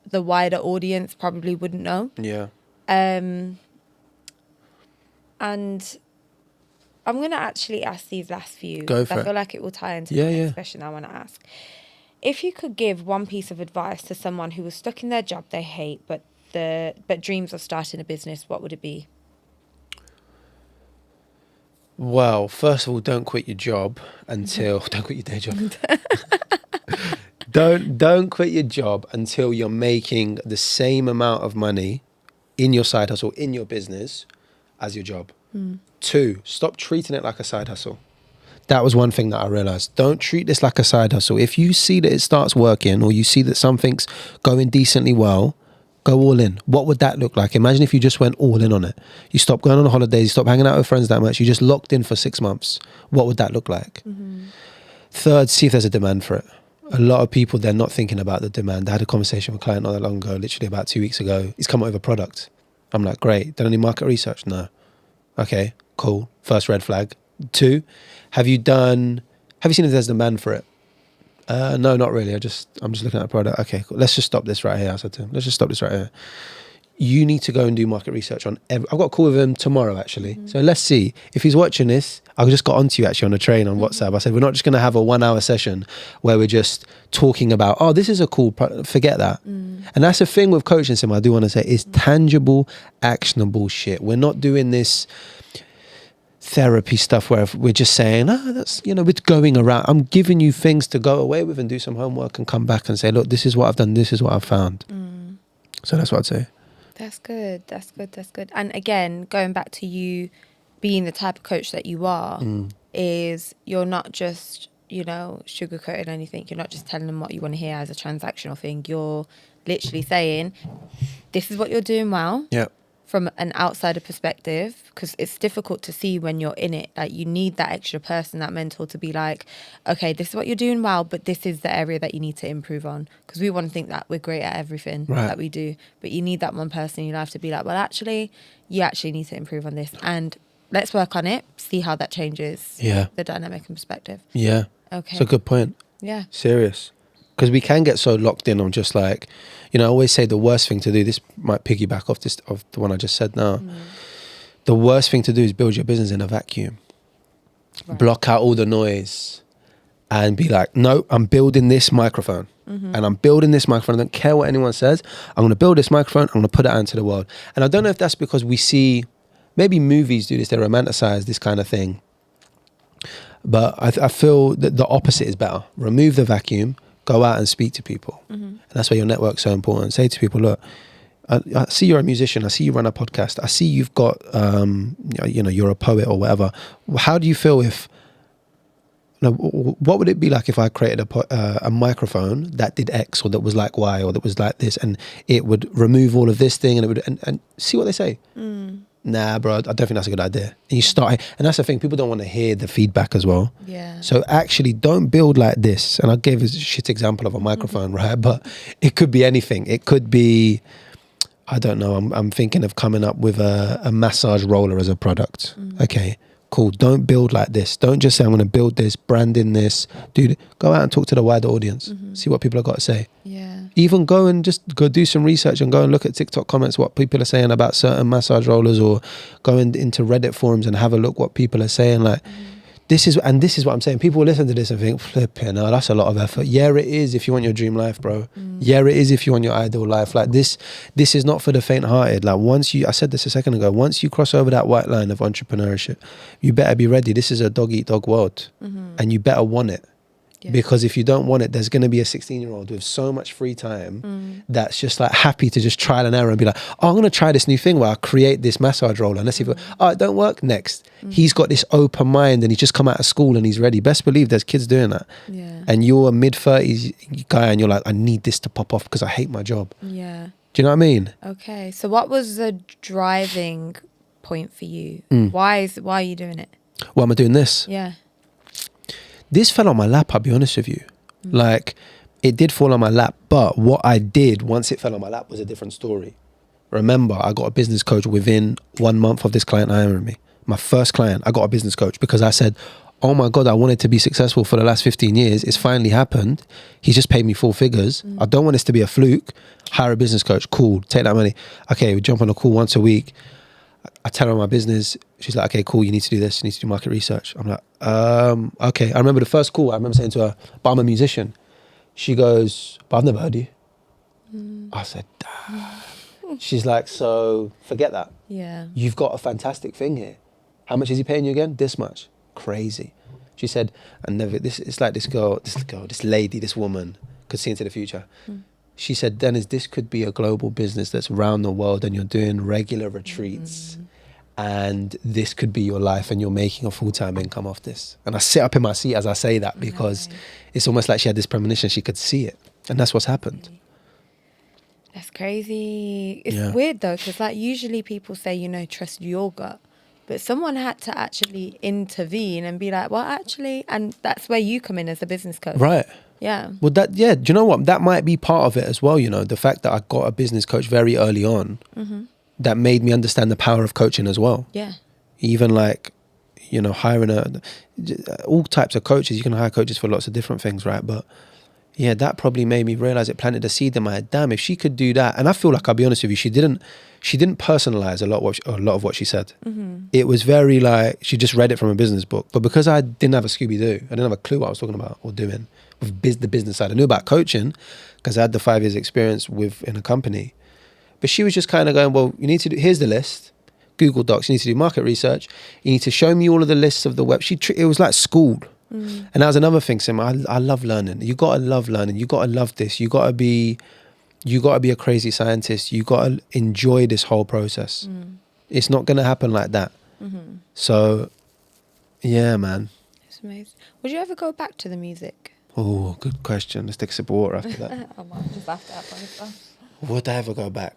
S1: the wider audience probably wouldn't know.
S2: Yeah.
S1: And I'm going to actually ask these last few.
S2: Go for it.
S1: I feel like it will tie into the next question I want to ask. If you could give one piece of advice to someone who was stuck in their job they hate, but dreams of starting a business, what would it be?
S2: Well, first of all, don't quit your job until don't quit your day job. Don't quit your job until you're making the same amount of money in your side hustle, in your business, as your job. 2, stop treating it like a side hustle. That was one thing that I realized. Don't treat this like a side hustle. If you see that it starts working or you see that something's going decently well, go all in. What would that look like? Imagine if you just went all in on it. You stopped going on holidays, you stopped hanging out with friends that much, you just locked in for 6 months. What would that look like? 3rd, see if there's a demand for it. A lot of people, they're not thinking about the demand. I had a conversation with a client not that long ago, literally about 2 weeks ago. He's come up with a product. I'm like, great. Done any market research? No. Okay, cool. First red flag. 2, have you seen if there's demand for it? No, not really. I'm just looking at a product. Okay, cool. Let's just stop this right here. I said to him, let's just stop this right here. you need to go and do market research on I've got a call with him tomorrow, actually. So let's see. If he's watching this, I just got onto you actually on a train on WhatsApp. I said, we're not just going to have a 1 hour session where we're just talking about, oh, this is a cool, forget that. And that's the thing with coaching, Sim, I do want to say, is tangible, actionable shit. We're not doing this therapy stuff where we're just saying, that's, we're going around. I'm giving you things to go away with and do some homework and come back and say, look, this is what I've done. This is what I've found. So that's what I'd say.
S1: That's good. That's good. That's good. And again, going back to you being the type of coach that you are, is you're not just, sugarcoating anything. You're not just telling them what you want to hear as a transactional thing. You're literally saying, this is what you're doing well.
S2: Yeah.
S1: From an outsider perspective, because it's difficult to see when you're in it. Like, you need that extra person, that mentor, to be like, okay, this is what you're doing well, but this is the area that you need to improve on. Because we want to think that we're great at everything that we do, but you need that one person in your life to be like, well, actually, you actually need to improve on this, and let's work on it, see how that changes the dynamic and perspective.
S2: Yeah.
S1: Okay.
S2: It's a good point.
S1: Yeah.
S2: Serious. Because we can get so locked in on just like, I always say the worst thing to do, this might piggyback off the one I just said now. The worst thing to do is build your business in a vacuum. Right. Block out all the noise and be like, no, I'm building this microphone. And I'm building this microphone. I don't care what anyone says. I'm going to build this microphone. I'm going to put it out into the world. And I don't know if that's because we see, maybe movies do this, they romanticize this kind of thing. But I feel that the opposite is better. Remove the vacuum. Go out and speak to people. And that's why your network's so important. Say to people, look, I see you're a musician. I see you run a podcast. I see you've got, you're a poet or whatever. How do you feel if, what would it be like if I created a microphone that did X, or that was like Y, or that was like this, and it would remove all of this thing, and it would, and see what they say. Nah, bro, I don't think that's a good idea. And you start, and that's the thing, people don't want to hear the feedback as well. Yeah. So actually, don't build like this. And I gave a shit example of a microphone, right? But it could be anything. It could be, I don't know. I'm thinking of coming up with a massage roller as a product. Okay, cool. Don't build like this. Don't just say, I'm going to build this, brand in this. Dude, go out and talk to the wider audience. See what people have got to say. Yeah. Even go and just go do some research and go and look at TikTok comments, what people are saying about certain massage rollers, or go into Reddit forums and have a look what people are saying. Like, this is what I'm saying. People will listen to this and think, flipping, oh, that's a lot of effort. Yeah, it is if you want your dream life, bro. Yeah, it is if you want your ideal life. Like, this is not for the faint-hearted. Like, I said this a second ago, once you cross over that white line of entrepreneurship, you better be ready. This is a dog-eat-dog world. And you better want it. Yeah. Because if you don't want it, there's going to be a 16-year-old with so much free time that's just like happy to just trial and error and be like, oh, I'm going to try this new thing where I create this massage roller. And let's see if it don't work. Next. He's got this open mind and he's just come out of school and he's ready. Best believe there's kids doing that. Yeah. And you're a mid-30s guy and you're like, I need this to pop off because I hate my job. Yeah. Do you know what I mean?
S1: Okay. So what was the driving point for you? Why are you doing it?
S2: Why am I doing this?
S1: Yeah.
S2: This fell on my lap, I'll be honest with you. Like, it did fall on my lap, but what I did once it fell on my lap was a different story. Remember, I got a business coach within 1 month of this client hiring me. My first client, I got a business coach because I said, oh my God, I wanted to be successful for the last 15 years. It's finally happened. He just paid me 4 figures. I don't want this to be a fluke. Hire a business coach. Cool. Take that money. Okay, we jump on a call once a week. I tell her my business. She's like, okay, cool. You need to do this. You need to do market research. I'm like, okay. I remember the first call. I remember saying to her, but I'm a musician. She goes, but I've never heard you. I said, damn. She's like, so forget that. Yeah. You've got a fantastic thing here. How much is he paying you again? This much. Crazy. She said, it's like this lady, this woman could see into the future. She said, Dennis, this could be a global business that's around the world and you're doing regular retreats and this could be your life and you're making a full-time income off this. And I sit up in my seat as I say that because it's almost like she had this premonition. She could see it. And that's what's happened.
S1: That's crazy. It's weird though, because like usually people say, trust your gut. But someone had to actually intervene and be like, well, actually, and that's where you come in as a business coach. Right. Yeah.
S2: Well, do you know what? That might be part of it as well, the fact that I got a business coach very early on that made me understand the power of coaching as well. Yeah. Even like, hiring all types of coaches. You can hire coaches for lots of different things, right? But yeah, that probably made me realize, it planted a seed in my head. Damn, if she could do that. And I feel like, I'll be honest with you, she didn't personalize a lot of what she said. It was very like, she just read it from a business book. But because I didn't have a Scooby-Doo, I didn't have a clue what I was talking about or doing with the business side. I knew about coaching because I had the 5 years experience in a company. But she was just kind of going, well, you need to do, here's the list, Google Docs, you need to do market research. You need to show me all of the lists of the web. It was like school. And that was another thing, Sim. I love learning. You got to love learning. You got to love this. You got to be a crazy scientist. You got to enjoy this whole process. It's not going to happen like that. So, yeah, man.
S1: It's amazing. Would you ever go back to the music?
S2: Oh, good question. Let's take a sip of water after that.
S1: I might just have to have myself.
S2: Would I ever go back?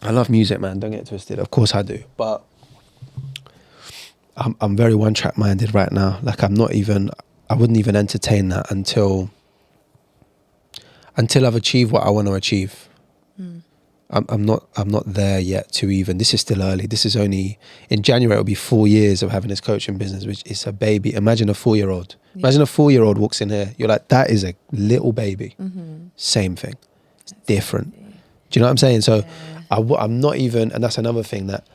S2: I love music, man. Don't get twisted. Of course I do. But I'm very one-track minded right now. Like, I wouldn't even entertain that until I've achieved what I want to achieve. I'm not there yet to even, this is still early. This is only, in January, it'll be 4 years of having this coaching business, which is a baby. Imagine a 4-year-old. Yeah. Imagine a 4-year-old walks in here. You're like, that is a little baby. Same thing. It's different. Do you know what I'm saying? So I'm not even, and that's another thing that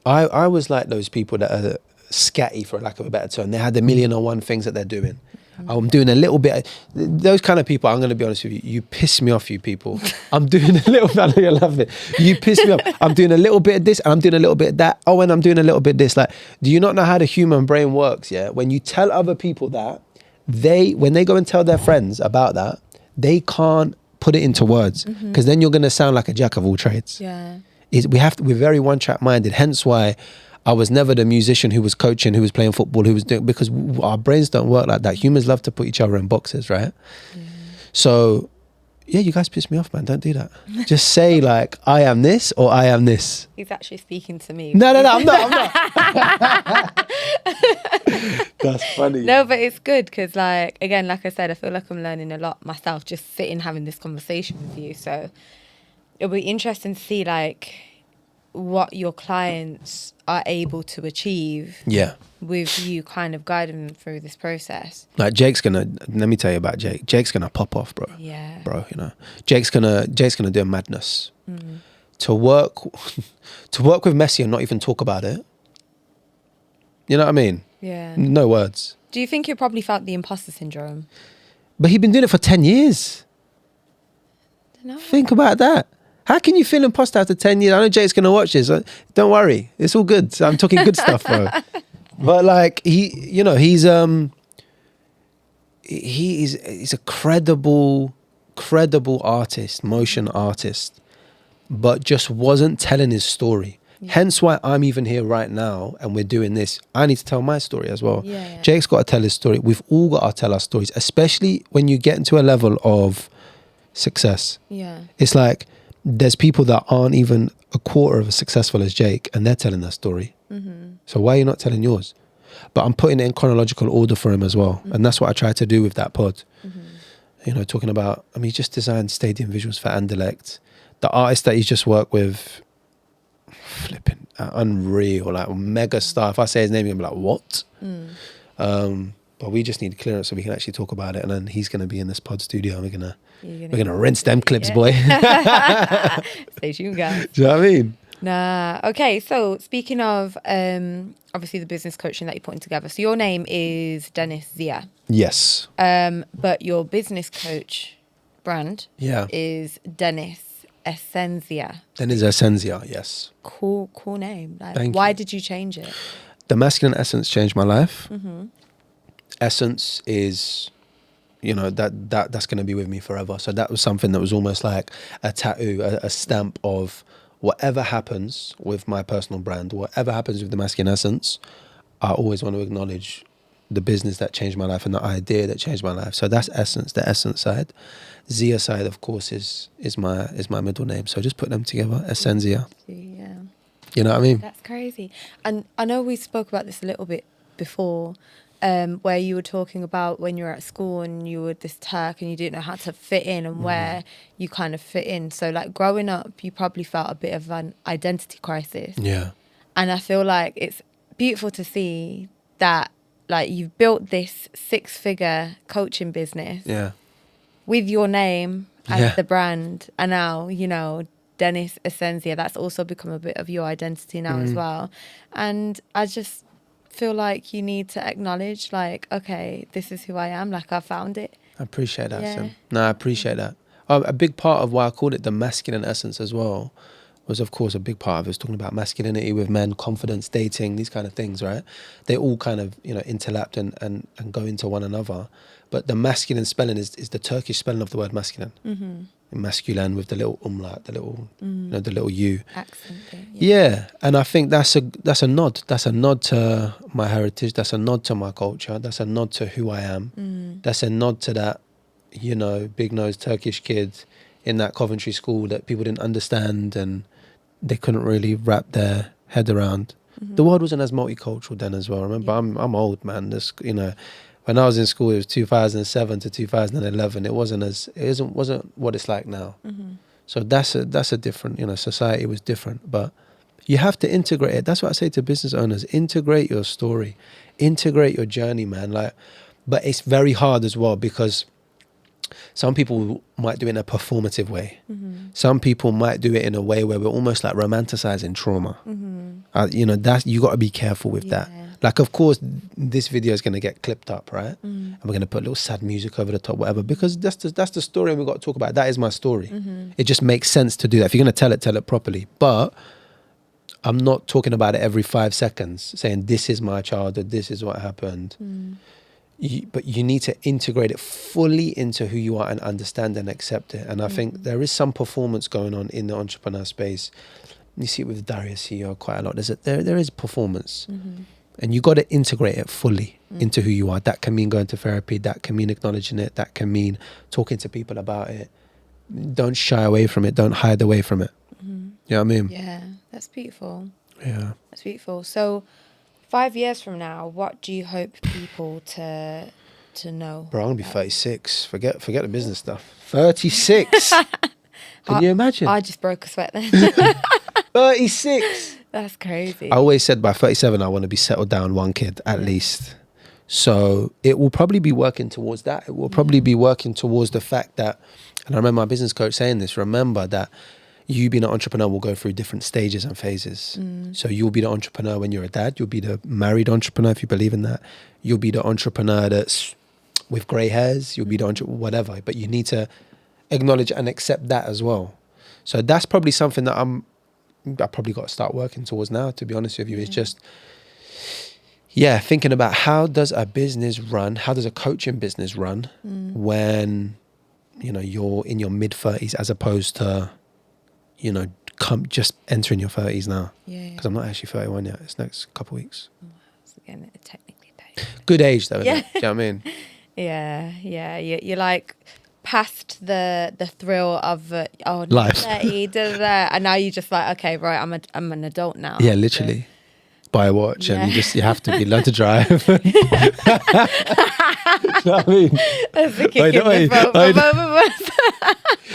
S2: I was like those people that are scatty, for lack of a better term. They had a million and one things that they're doing. I'm doing a little bit. Those kind of people, I'm going to be honest with you. You piss me off, you people. I'm doing a little bit. I know you love it. You piss me off. I'm doing a little bit of this and I'm doing a little bit of that. Oh, and I'm doing a little bit of this. Like, do you not know how the human brain works? Yeah. When you tell other people that, when they go and tell their friends about that, they can't put it into words because then you're going to sound like a jack of all trades.
S1: Yeah.
S2: We're very one-track minded. Hence why I was never the musician who was coaching, who was playing football, who was doing, because our brains don't work like that. Humans love to put each other in boxes, right? So, yeah, you guys piss me off, man. Don't do that. Just say like, I am this or I am this.
S1: He's actually speaking to me.
S2: No, I'm not. That's funny.
S1: No, but it's good because, like, again, like I said, I feel like I'm learning a lot myself just sitting having this conversation with you. So it'll be interesting to see like what your clients are able to achieve with you kind of guiding them through this process.
S2: Like let me tell you about Jake. Jake's gonna pop off, bro.
S1: Yeah.
S2: Bro, you know. Jake's gonna do a madness. To work with Messi and not even talk about it. You know what I mean?
S1: Yeah.
S2: No words.
S1: Do you think you probably felt the imposter syndrome?
S2: But he'd been doing it for 10 years.
S1: No.
S2: Think about that. How can you feel imposter after 10 years? I know Jake's going to watch this. Don't worry. It's all good. I'm talking good stuff, bro. But like, he's a credible artist, motion artist, but just wasn't telling his story. Yeah. Hence why I'm even here right now and we're doing this. I need to tell my story as well.
S1: Yeah.
S2: Jake's got to tell his story. We've all got to tell our stories, especially when you get into a level of success.
S1: Yeah.
S2: It's like, there's people that aren't even a quarter of as successful as Jake and they're telling their story. So why are you not telling yours? But I'm putting it in chronological order for him as well. And that's what I try to do with that pod. You know, talking about, he just designed stadium visuals for Anderlecht. The artist that he's just worked with, flipping unreal, like mega star. If I say his name, you're gonna be like, what? But we just need clearance so we can actually talk about it. And then he's going to be in this pod studio and we're gonna rinse them clips, boy.
S1: Stay tuned, guys.
S2: Do you know what I mean?
S1: Nah. Okay, so speaking of obviously the business coaching that you're putting together. So your name is Dennis Zia.
S2: Yes.
S1: But your business coach brand is Dennis Essenzia.
S2: Dennis Essenzia, yes.
S1: Cool name. Like,
S2: Thank
S1: why
S2: you.
S1: did you change it?
S2: The masculine essence changed my life. Essence is, that's going to be with me forever. So that was something that was almost like a tattoo, a stamp of whatever happens with my personal brand, whatever happens with the masculine essence, I always want to acknowledge the business that changed my life and the idea that changed my life. So that's essence, the essence side. Zia side, of course, is my middle name. So just put them together, Essenzia.
S1: Yeah.
S2: You know what I mean?
S1: That's crazy. And I know we spoke about this a little bit before, where you were talking about when you were at school and you were this Turk and you didn't know how to fit in and where you kind of fit in. So like growing up, you probably felt a bit of an identity crisis.
S2: Yeah.
S1: And I feel like it's beautiful to see that like you've built this 6-figure coaching business
S2: Yeah.
S1: with your name as
S2: Yeah.
S1: the brand, and now, you know, Dennis Essensia, that's also become a bit of your identity now as well. And I just feel like you need to acknowledge, like, okay, this is who I am, like I found it.
S2: I appreciate that,
S1: Yeah.
S2: Sim. No, I appreciate that. A big part of why I called it the masculine essence as well was, of course, a big part of it was talking about masculinity with men, confidence, dating, these kind of things, right? They all kind of, you know, interlap and go into one another. But the masculine spelling is the Turkish spelling of the word masculine. Masculine with the little umlaut, the little, you know, the little U.
S1: Accent there.
S2: Yeah, and I think that's a nod. That's a nod to my heritage. That's a nod to my culture. That's a nod to who I am. That's a nod to that, you know, big-nosed Turkish kid in that Coventry school that people didn't understand and they couldn't really wrap their head around. The world wasn't as multicultural then as well. Remember, I'm old, man. This, you know, when I was in school, it was 2007 to 2011. It wasn't what it's like now. So that's a different, you know, society was different, but you have to integrate it. That's what I say to business owners: integrate your story, integrate your journey, man. Like, but it's very hard as well because some people might do it in a performative way. Some people might do it in a way where we're almost like romanticizing trauma. You know, that's, you got to be careful with that. Like, of course, this video is going to get clipped up, right? And we're going to put a little sad music over the top, whatever, because that's the story and we've got to talk about it. That is my story. It just makes sense to do that. If you're going to tell it properly. But I'm not talking about it every 5 seconds, saying this is my childhood, this is what happened. But you need to integrate it fully into who you are and understand and accept it. And I think there is some performance going on in the entrepreneur space. You see it with Darius CEO quite a lot. There is performance. And you got to integrate it fully into who you are. That can mean going to therapy. That can mean acknowledging it. That can mean talking to people about it. Don't shy away from it. Don't hide away from it. You know what I mean?
S1: Yeah, that's beautiful.
S2: Yeah.
S1: That's beautiful. So 5 years from now, what do you hope people to know?
S2: Bro, I'm going to be 36. Forget the business stuff. 36. Can you imagine?
S1: I just broke a sweat then.
S2: 36.
S1: That's crazy.
S2: I always said by 37, I want to be settled down, one kid at least. So it will probably be working towards that. It will probably be working towards the fact that, and I remember my business coach saying this, remember that you being an entrepreneur will go through different stages and phases. So you'll be the entrepreneur when you're a dad. You'll be the married entrepreneur if you believe in that. You'll be the entrepreneur that's with grey hairs. You'll be the entrepreneur, whatever. But you need to acknowledge and accept that as well. So that's probably something that I probably got to start working towards now, to be honest with you. It's just, thinking about how does a business run? How does a coaching business run when, you know, you're in your mid-30s as opposed to, you know, just entering your 30s now. Because I'm not actually 31 yet. It's next couple of weeks.
S1: Again, technically paid.
S2: Good age though, isn't it? Do you know what I mean?
S1: Yeah. You're like past the thrill of
S2: Life.
S1: 30, and now you're just like, okay, right, I'm an adult now.
S2: Yeah, literally. Buy a watch and you have to learn to drive. You know what I mean?
S1: That's the kick in the throat for both of us.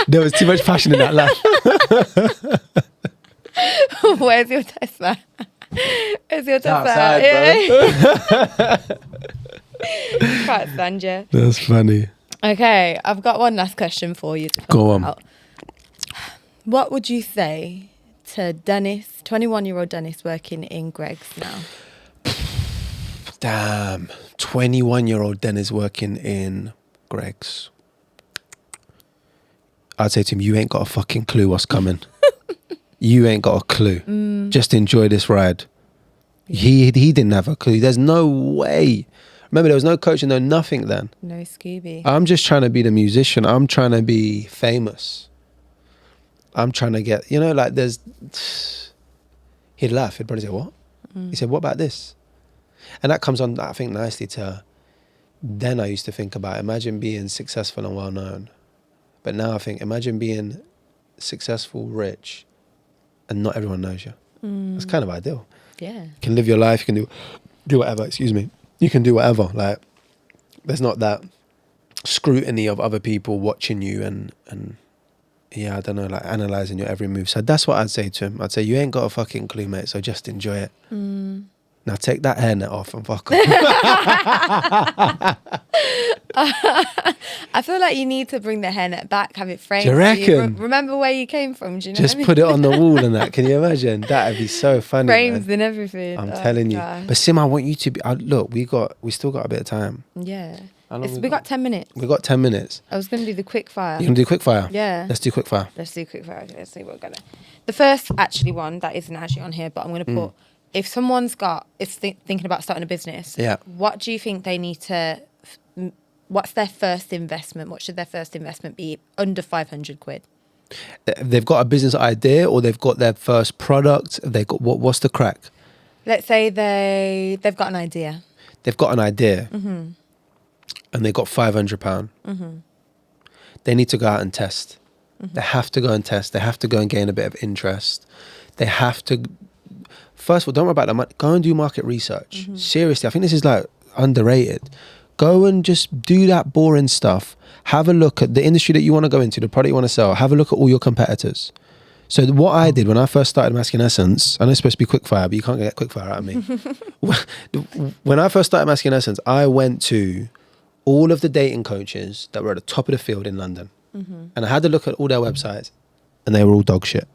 S2: There was too much passion in that laugh.
S1: Where's your Tesla? Where's your Tesla?
S2: Outside, bro.
S1: Can't stand you.
S2: That's funny.
S1: Okay, I've got one last question for you.
S2: Go on.
S1: About. What would you say to Dennis, 21-year-old Dennis working in Greggs now?
S2: Damn. 21-year-old Dennis working in Greggs. I'd say to him, you ain't got a fucking clue what's coming. You ain't got a clue. Just enjoy this ride. He didn't have a clue. There's no way. Remember, there was no coaching, no nothing then.
S1: No Scooby.
S2: I'm just trying to be the musician. I'm trying to be famous. I'm trying to get, you know, like there's... He'd laugh. He'd probably say, what? He said, what about this? And that comes on, I think, nicely to... Then I used to think about, imagine being successful and well-known. But now I think, imagine being successful, rich, and not everyone knows you. That's kind of ideal.
S1: Yeah.
S2: You can live your life, you can do whatever, you can do whatever. Like, there's not that scrutiny of other people watching you and yeah, I don't know, like analysing your every move. So that's what I'd say to him. I'd say, you ain't got a fucking clue, mate, so just enjoy it. Now take that hairnet off and fuck off.
S1: I feel like you need to bring the hairnet back, have it framed.
S2: Do you reckon?
S1: Remember where you came from, do you know
S2: Just
S1: what I mean?
S2: put it on the wall and that. Can you imagine? That'd be so funny,
S1: Frames
S2: man.
S1: and everything.
S2: I'm telling you.
S1: gosh.
S2: But Sim, I want you to be. Look, we still got a bit of time.
S1: Yeah.
S2: How long
S1: We got 10 minutes.
S2: We got 10 minutes.
S1: I was going to do the quick fire.
S2: You gonna do quick fire?
S1: Yeah.
S2: Let's do quick fire.
S1: Let's do quick fire. Let's see what we're going to. The first actually one that isn't actually on here, but I'm going to put, if someone's thinking about starting a business,
S2: Yeah.
S1: what do you think they need to, what's their first investment? What should their first investment be under 500 quid?
S2: They've got a business idea, or they've got their first product. They got what's the crack?
S1: Let's say they've got an idea.
S2: They've got an idea, and they got £500. They need to go out and test. They have to go and test. They have to go and gain a bit of interest. They have to. First of all, don't worry about the money. Go and do market research. Seriously, I think this is like underrated. Go and just do that boring stuff. Have a look at the industry that you want to go into, the product you want to sell. Have a look at all your competitors. So what I did when I first started Masculine Essence, I know it's supposed to be quickfire, but you can't get quickfire out of me. When I first started Masculine Essence, I went to all of the dating coaches that were at the top of the field in London. And I had to look at all their websites, and they were all dog shit.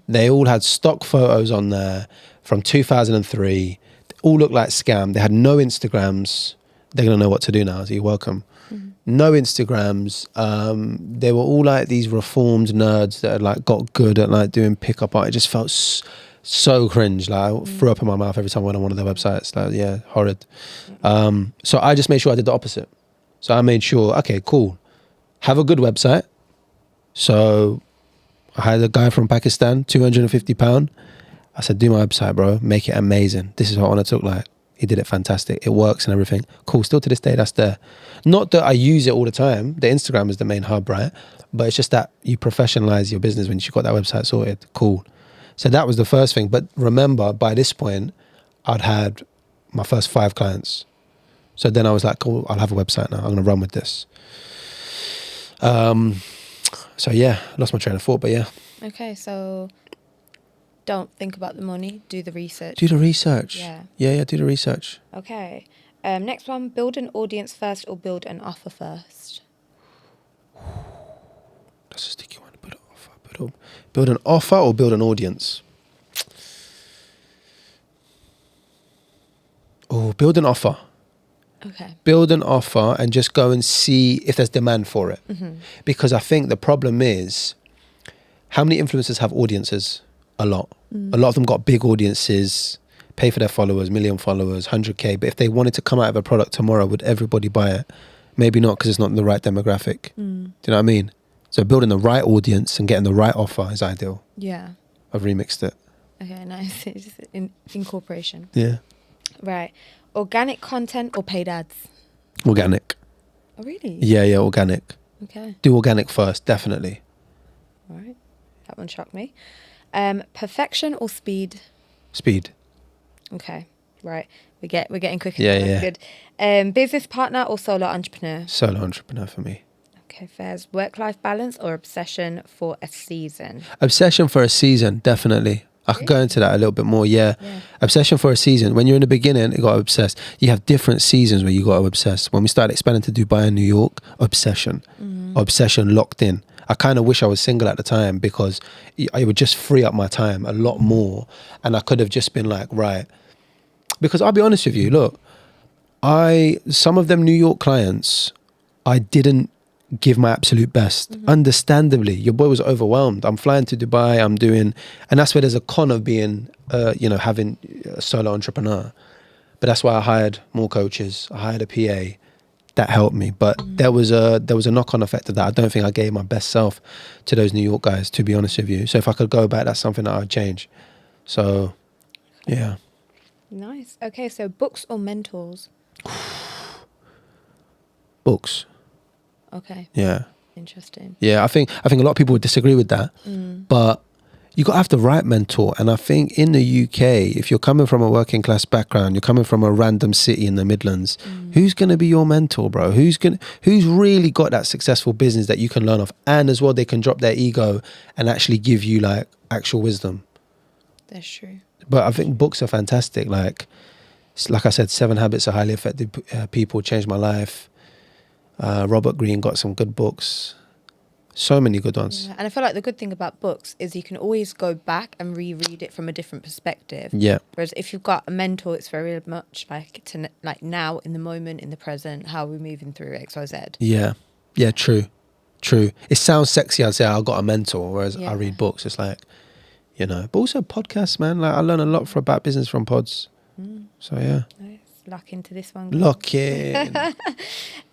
S2: They all had stock photos on there from 2003. They all looked like scam. They had no Instagrams. They're going to know what to do now, so you're welcome. No Instagrams. They were all like these reformed nerds that had like got good at like doing pickup art. It just felt so cringe. Like I threw up in my mouth every time I went on one of their websites. Like, yeah, horrid. So I just made sure I did the opposite. So I made sure, okay, cool. Have a good website. So I had a guy from Pakistan, £250. I said, do my website, bro. Make it amazing. This is what I want it to look like. He did it fantastic. It works and everything. Cool. Still to this day, that's there. Not that I use it all the time. The Instagram is the main hub, right? But it's just that you professionalize your business when you've got that website sorted. Cool. So that was the first thing. But remember, by this point, I'd had my first 5 clients. So then I was like, cool, I'll have a website now. I'm going to run with this. So yeah, lost my train of thought, but yeah.
S1: Okay, so don't think about the money. Do the research.
S2: Do the research.
S1: Yeah.
S2: Yeah, do the research.
S1: Okay. Next one, build an audience first or build an offer first?
S2: That's a sticky one. Build an offer or build an audience? Oh, build an offer.
S1: Okay.
S2: Build an offer and just go and see if there's demand for it. Because I think the problem is, how many influencers have audiences? A lot. A lot of them got big audiences, pay for their followers, 1 million followers, 100K. But if they wanted to come out of a product tomorrow, would everybody buy it? Maybe not, because it's not the right demographic. Do you know what I mean? So building the right audience and getting the right offer is ideal.
S1: Yeah.
S2: I've remixed it.
S1: Okay, nice. It's just incorporation.
S2: Yeah.
S1: Right. Organic content or paid ads?
S2: Organic.
S1: Oh, really?
S2: Yeah, organic.
S1: Okay.
S2: Do organic first, definitely.
S1: All right. That one shocked me. Perfection or speed?
S2: Speed.
S1: Okay. Right. We're getting quicker.
S2: Yeah,
S1: That's
S2: yeah.
S1: good. Business partner or solo entrepreneur?
S2: Solo entrepreneur for me.
S1: Okay, fairs. Work-life balance or obsession for a season?
S2: Obsession for a season, definitely. I could go into that a little bit more, yeah. Obsession for a season. When you're in the beginning, you got to obsess. You have different seasons where you got to obsess. When we started expanding to Dubai and New York, obsession. Obsession locked in. I kind of wish I was single at the time, because it would just free up my time a lot more. And I could have just been like, right. Because I'll be honest with you, look, some of them New York clients, I didn't give my absolute best. Understandably, your boy was overwhelmed. I'm flying to Dubai, and that's where there's a con of being, having a solo entrepreneur. But that's why I hired more coaches. I hired a PA. That helped me. But there was a knock-on effect of that. I don't think I gave my best self to those New York guys, to be honest with you. So if I could go back, that's something that I would change. So, yeah.
S1: Nice. Okay, so books or mentors?
S2: Books.
S1: Okay.
S2: Yeah.
S1: Interesting.
S2: Yeah, I think a lot of people would disagree with that. But you got to have the right mentor. And I think in the UK, if you're coming from a working class background, you're coming from a random city in the Midlands, who's going to be your mentor, bro? Who's really got that successful business that you can learn off? And as well, they can drop their ego and actually give you like actual wisdom.
S1: That's true.
S2: But I think books are fantastic. Like, like I said, 7 Habits of Highly Effective People changed my life. Robert Greene got some good books. So many good ones.
S1: Yeah. And I feel like the good thing about books is you can always go back and reread it from a different perspective.
S2: Yeah.
S1: Whereas if you've got a mentor, it's very much like now, in the moment, in the present, how we're moving through X, Y, Z.
S2: Yeah. Yeah, true. It sounds sexy. I'd say I got a mentor, whereas I read books. It's like, you know, but also podcasts, man. Like I learn a lot about business from pods. So yeah.
S1: Nice. Lock into this one.
S2: Lock in.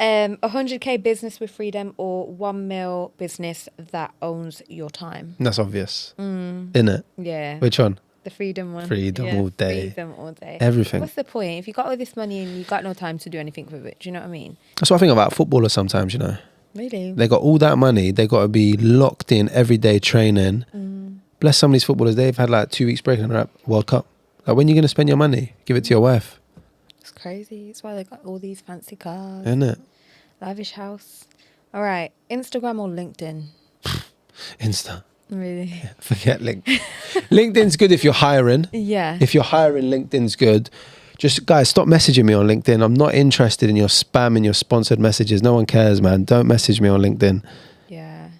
S1: 100k business with freedom or 1 mil business that owns your time.
S2: That's obvious, isn't it?
S1: Yeah.
S2: Which one?
S1: The freedom one.
S2: Freedom all day.
S1: Freedom all day.
S2: Everything.
S1: What's the point? If you got all this money and you got no time to do anything with it, do you know what I mean?
S2: That's what I think about footballers sometimes, you know.
S1: Really?
S2: They got all that money. They got to be locked in every day training. Bless some of these footballers. They've had like 2 weeks break and they're at World Cup. Like, when are you going to spend your money? Give it to your wife.
S1: It's crazy. It's why they got all these fancy cars.
S2: Isn't it?
S1: Lavish house. All right. Instagram or LinkedIn?
S2: Insta.
S1: Really?
S2: Yeah, forget LinkedIn. LinkedIn's good if you're hiring.
S1: Yeah.
S2: If you're hiring, LinkedIn's good. Just, guys, stop messaging me on LinkedIn. I'm not interested in your spam and your sponsored messages. No one cares, man. Don't message me on LinkedIn.
S1: Yeah.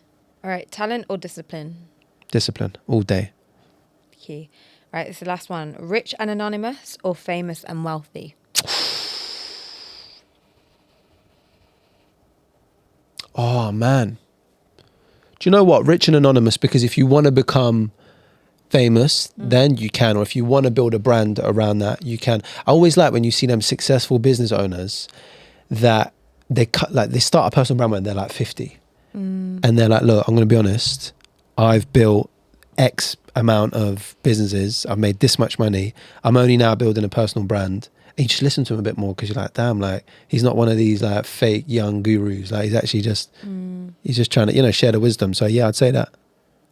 S1: All right. Talent or discipline?
S2: Discipline. All day.
S1: Key. All right. This is the last one. Rich and anonymous or famous and wealthy?
S2: Oh, man. Do you know what? Rich and anonymous, because if you want to become famous, then you can. Or if you want to build a brand around that, you can. I always like when you see them successful business owners that they start a personal brand when they're like 50. And they're like, look, I'm going to be honest. I've built X amount of businesses. I've made this much money. I'm only now building a personal brand. And you just listen to him a bit more because you're like, damn, like he's not one of these like fake young gurus. Like he's actually just, he's just trying to, you know, share the wisdom. So yeah, I'd say that.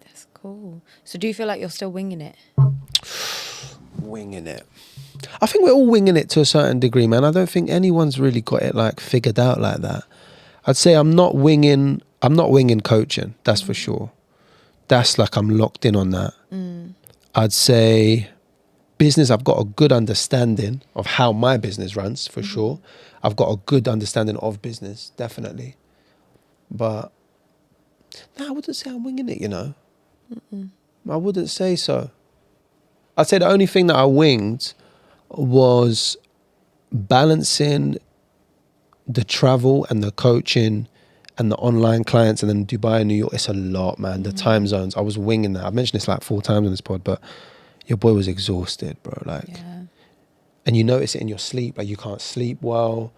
S1: That's cool. So do you feel like you're still winging it?
S2: Winging it. I think we're all winging it to a certain degree, man. I don't think anyone's really got it like figured out like that. I'd say I'm not winging coaching. That's for sure. That's like I'm locked in on that. I'd say business, I've got a good understanding of how my business runs, for sure. I've got a good understanding of business, definitely. But no, I wouldn't say I'm winging it, you know. I wouldn't say so. I'd say the only thing that I winged was balancing the travel and the coaching and the online clients, and then Dubai and New York. It's a lot, man. The time zones, I was winging that. I've mentioned this like 4 times on this pod, but your boy was exhausted, bro. Like, and you notice it in your sleep. Like, you can't sleep well.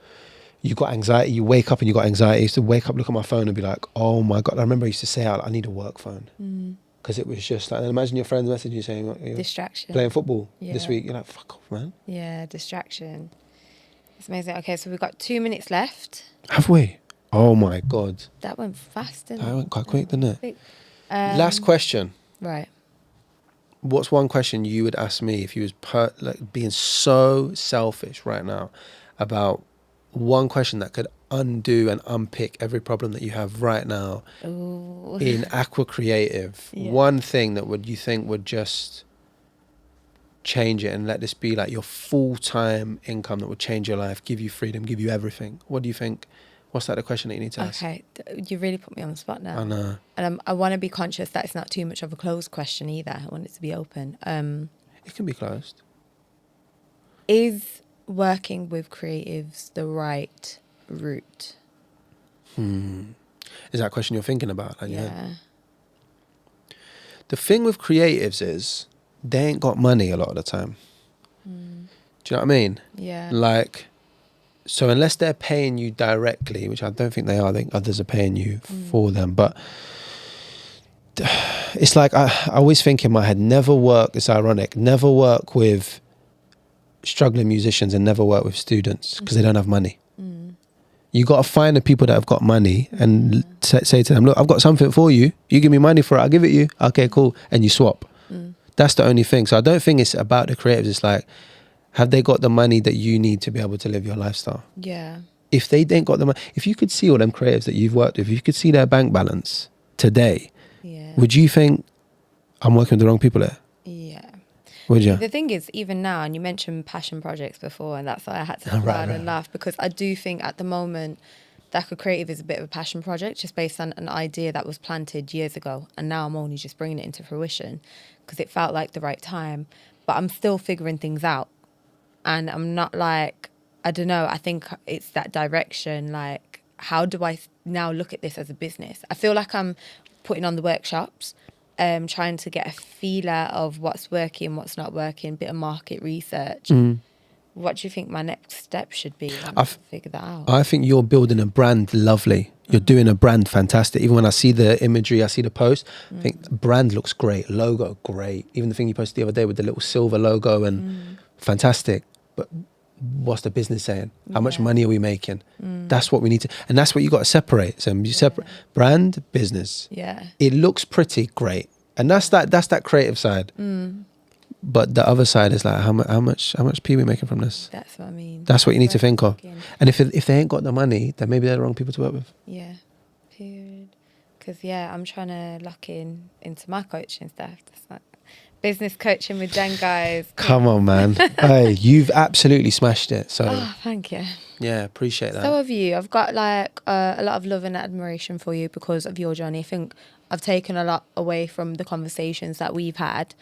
S2: You got anxiety. You wake up and you got anxiety. I used to wake up, look at my phone and be like, oh my God. I remember I used to say out, I need a work phone. Because it was just like, and imagine your friends messaging you saying, you're
S1: Distraction.
S2: playing football this week. You're like, fuck off, man.
S1: Yeah, distraction. It's amazing. Okay, so we've got 2 minutes left.
S2: Have we? Oh my God.
S1: That went fast, didn't it?
S2: That went quite quick, didn't it?
S1: Quick.
S2: Last question.
S1: Right.
S2: What's one question you would ask me if you was like being so selfish right now about one question that could undo and unpick every problem that you have right now in Aqua Creative? One thing that you think would just change it and let this be like your full-time income that would change your life, give you freedom, give you everything. What do you think? What's that the question that you need to ask?
S1: Okay, you really put me on the spot now.
S2: I know.
S1: And I want to be conscious that it's not too much of a closed question either. I want it to be open.
S2: It can be closed.
S1: Is working with creatives the right route?
S2: Is that a question you're thinking about? Like,
S1: Yeah.
S2: The thing with creatives is they ain't got money a lot of the time. Do you know what I mean?
S1: Yeah.
S2: Like, so unless they're paying you directly, which I don't think they are, I think others are paying you for them. But it's like, I always think in my head, never work, it's ironic, never work with struggling musicians and never work with students because they don't have money. You got to find the people that have got money and say to them, look, I've got something for you. You give me money for it, I'll give it you. Okay, cool. And you swap. That's the only thing. So I don't think it's about the creatives. It's like, have they got the money that you need to be able to live your lifestyle?
S1: Yeah.
S2: If they ain't got the money, if you could see all them creatives that you've worked with, if you could see their bank balance today, would you think I'm working with the wrong people there?
S1: Yeah.
S2: Would you?
S1: The thing is, even now, and you mentioned passion projects before, and that's why I had to
S2: Right.
S1: and laugh, because I do think at the moment, Thacker Creative is a bit of a passion project, just based on an idea that was planted years ago, and now I'm only just bringing it into fruition because it felt like the right time. But I'm still figuring things out, and I'm not like, I don't know. I think it's that direction. Like, how do I now look at this as a business? I feel like I'm putting on the workshops, trying to get a feeler of what's working, what's not working, bit of market research. What do you think my next step should be? Figure that out.
S2: I think you're building a brand lovely. You're doing a brand fantastic. Even when I see the imagery, I see the post, I think brand looks great, logo great. Even the thing you posted the other day with the little silver logo and fantastic. But what's the business saying? How much money are we making? That's what we need to, and that's what you got to separate. So you separate brand, business.
S1: Yeah.
S2: It looks pretty, great, and that's that creative side. But the other side is like, how much P we making from this?
S1: That's what I mean.
S2: That's what you need to think of. And if they ain't got the money, then maybe they're the wrong people to work with.
S1: Yeah, period. Because, I'm trying to lock into my coaching stuff. That's like business coaching with Jen, guys.
S2: Come on, man. Hey, you've absolutely smashed it. So,
S1: thank you.
S2: Yeah, appreciate that.
S1: So have you. I've got like a lot of love and admiration for you because of your journey. I think I've taken a lot away from the conversations that we've had,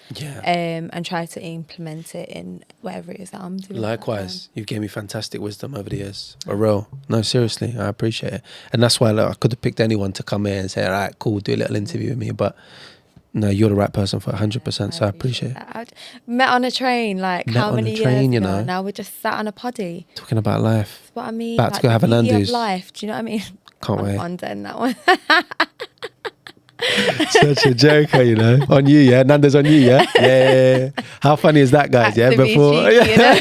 S1: and tried to implement it in whatever it is that I'm doing.
S2: Likewise, you've given me fantastic wisdom over the years. For real. No, seriously, I appreciate it. And that's why I could have picked anyone to come here and say, all right, cool, do a little interview with me. But no, you're the right person for 100%, so I appreciate it.
S1: I met on a train, like
S2: met
S1: how
S2: on
S1: many
S2: a train,
S1: years
S2: you
S1: ago?
S2: know.
S1: Now we're just sat on a poddy.
S2: Talking about life.
S1: That's what I mean.
S2: About to go have a
S1: Nando's.
S2: Nando's.
S1: Life, do you know what I mean?
S2: Can't wait.
S1: On that one.
S2: Such a joker, you know. On you, yeah. Nando's on you, yeah. Yeah. How funny is that, guys?
S1: That's
S2: Before.
S1: cheeky, you know?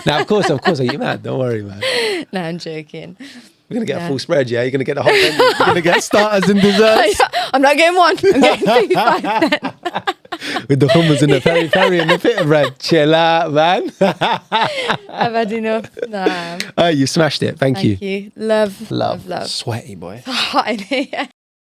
S2: Now, of course. Are you mad? Don't worry, man.
S1: No, I'm joking.
S2: We're gonna get a full spread, yeah. You're gonna get the whole menu. You're gonna get starters and desserts.
S1: I'm not getting one. I'm getting 2 5
S2: With the hummus and the peri and the pita bread. Chill out, man.
S1: I've had enough. Nah.
S2: Oh, you smashed it. Thank you.
S1: Thank you. Love.
S2: Sweaty boy.
S1: Hot in here.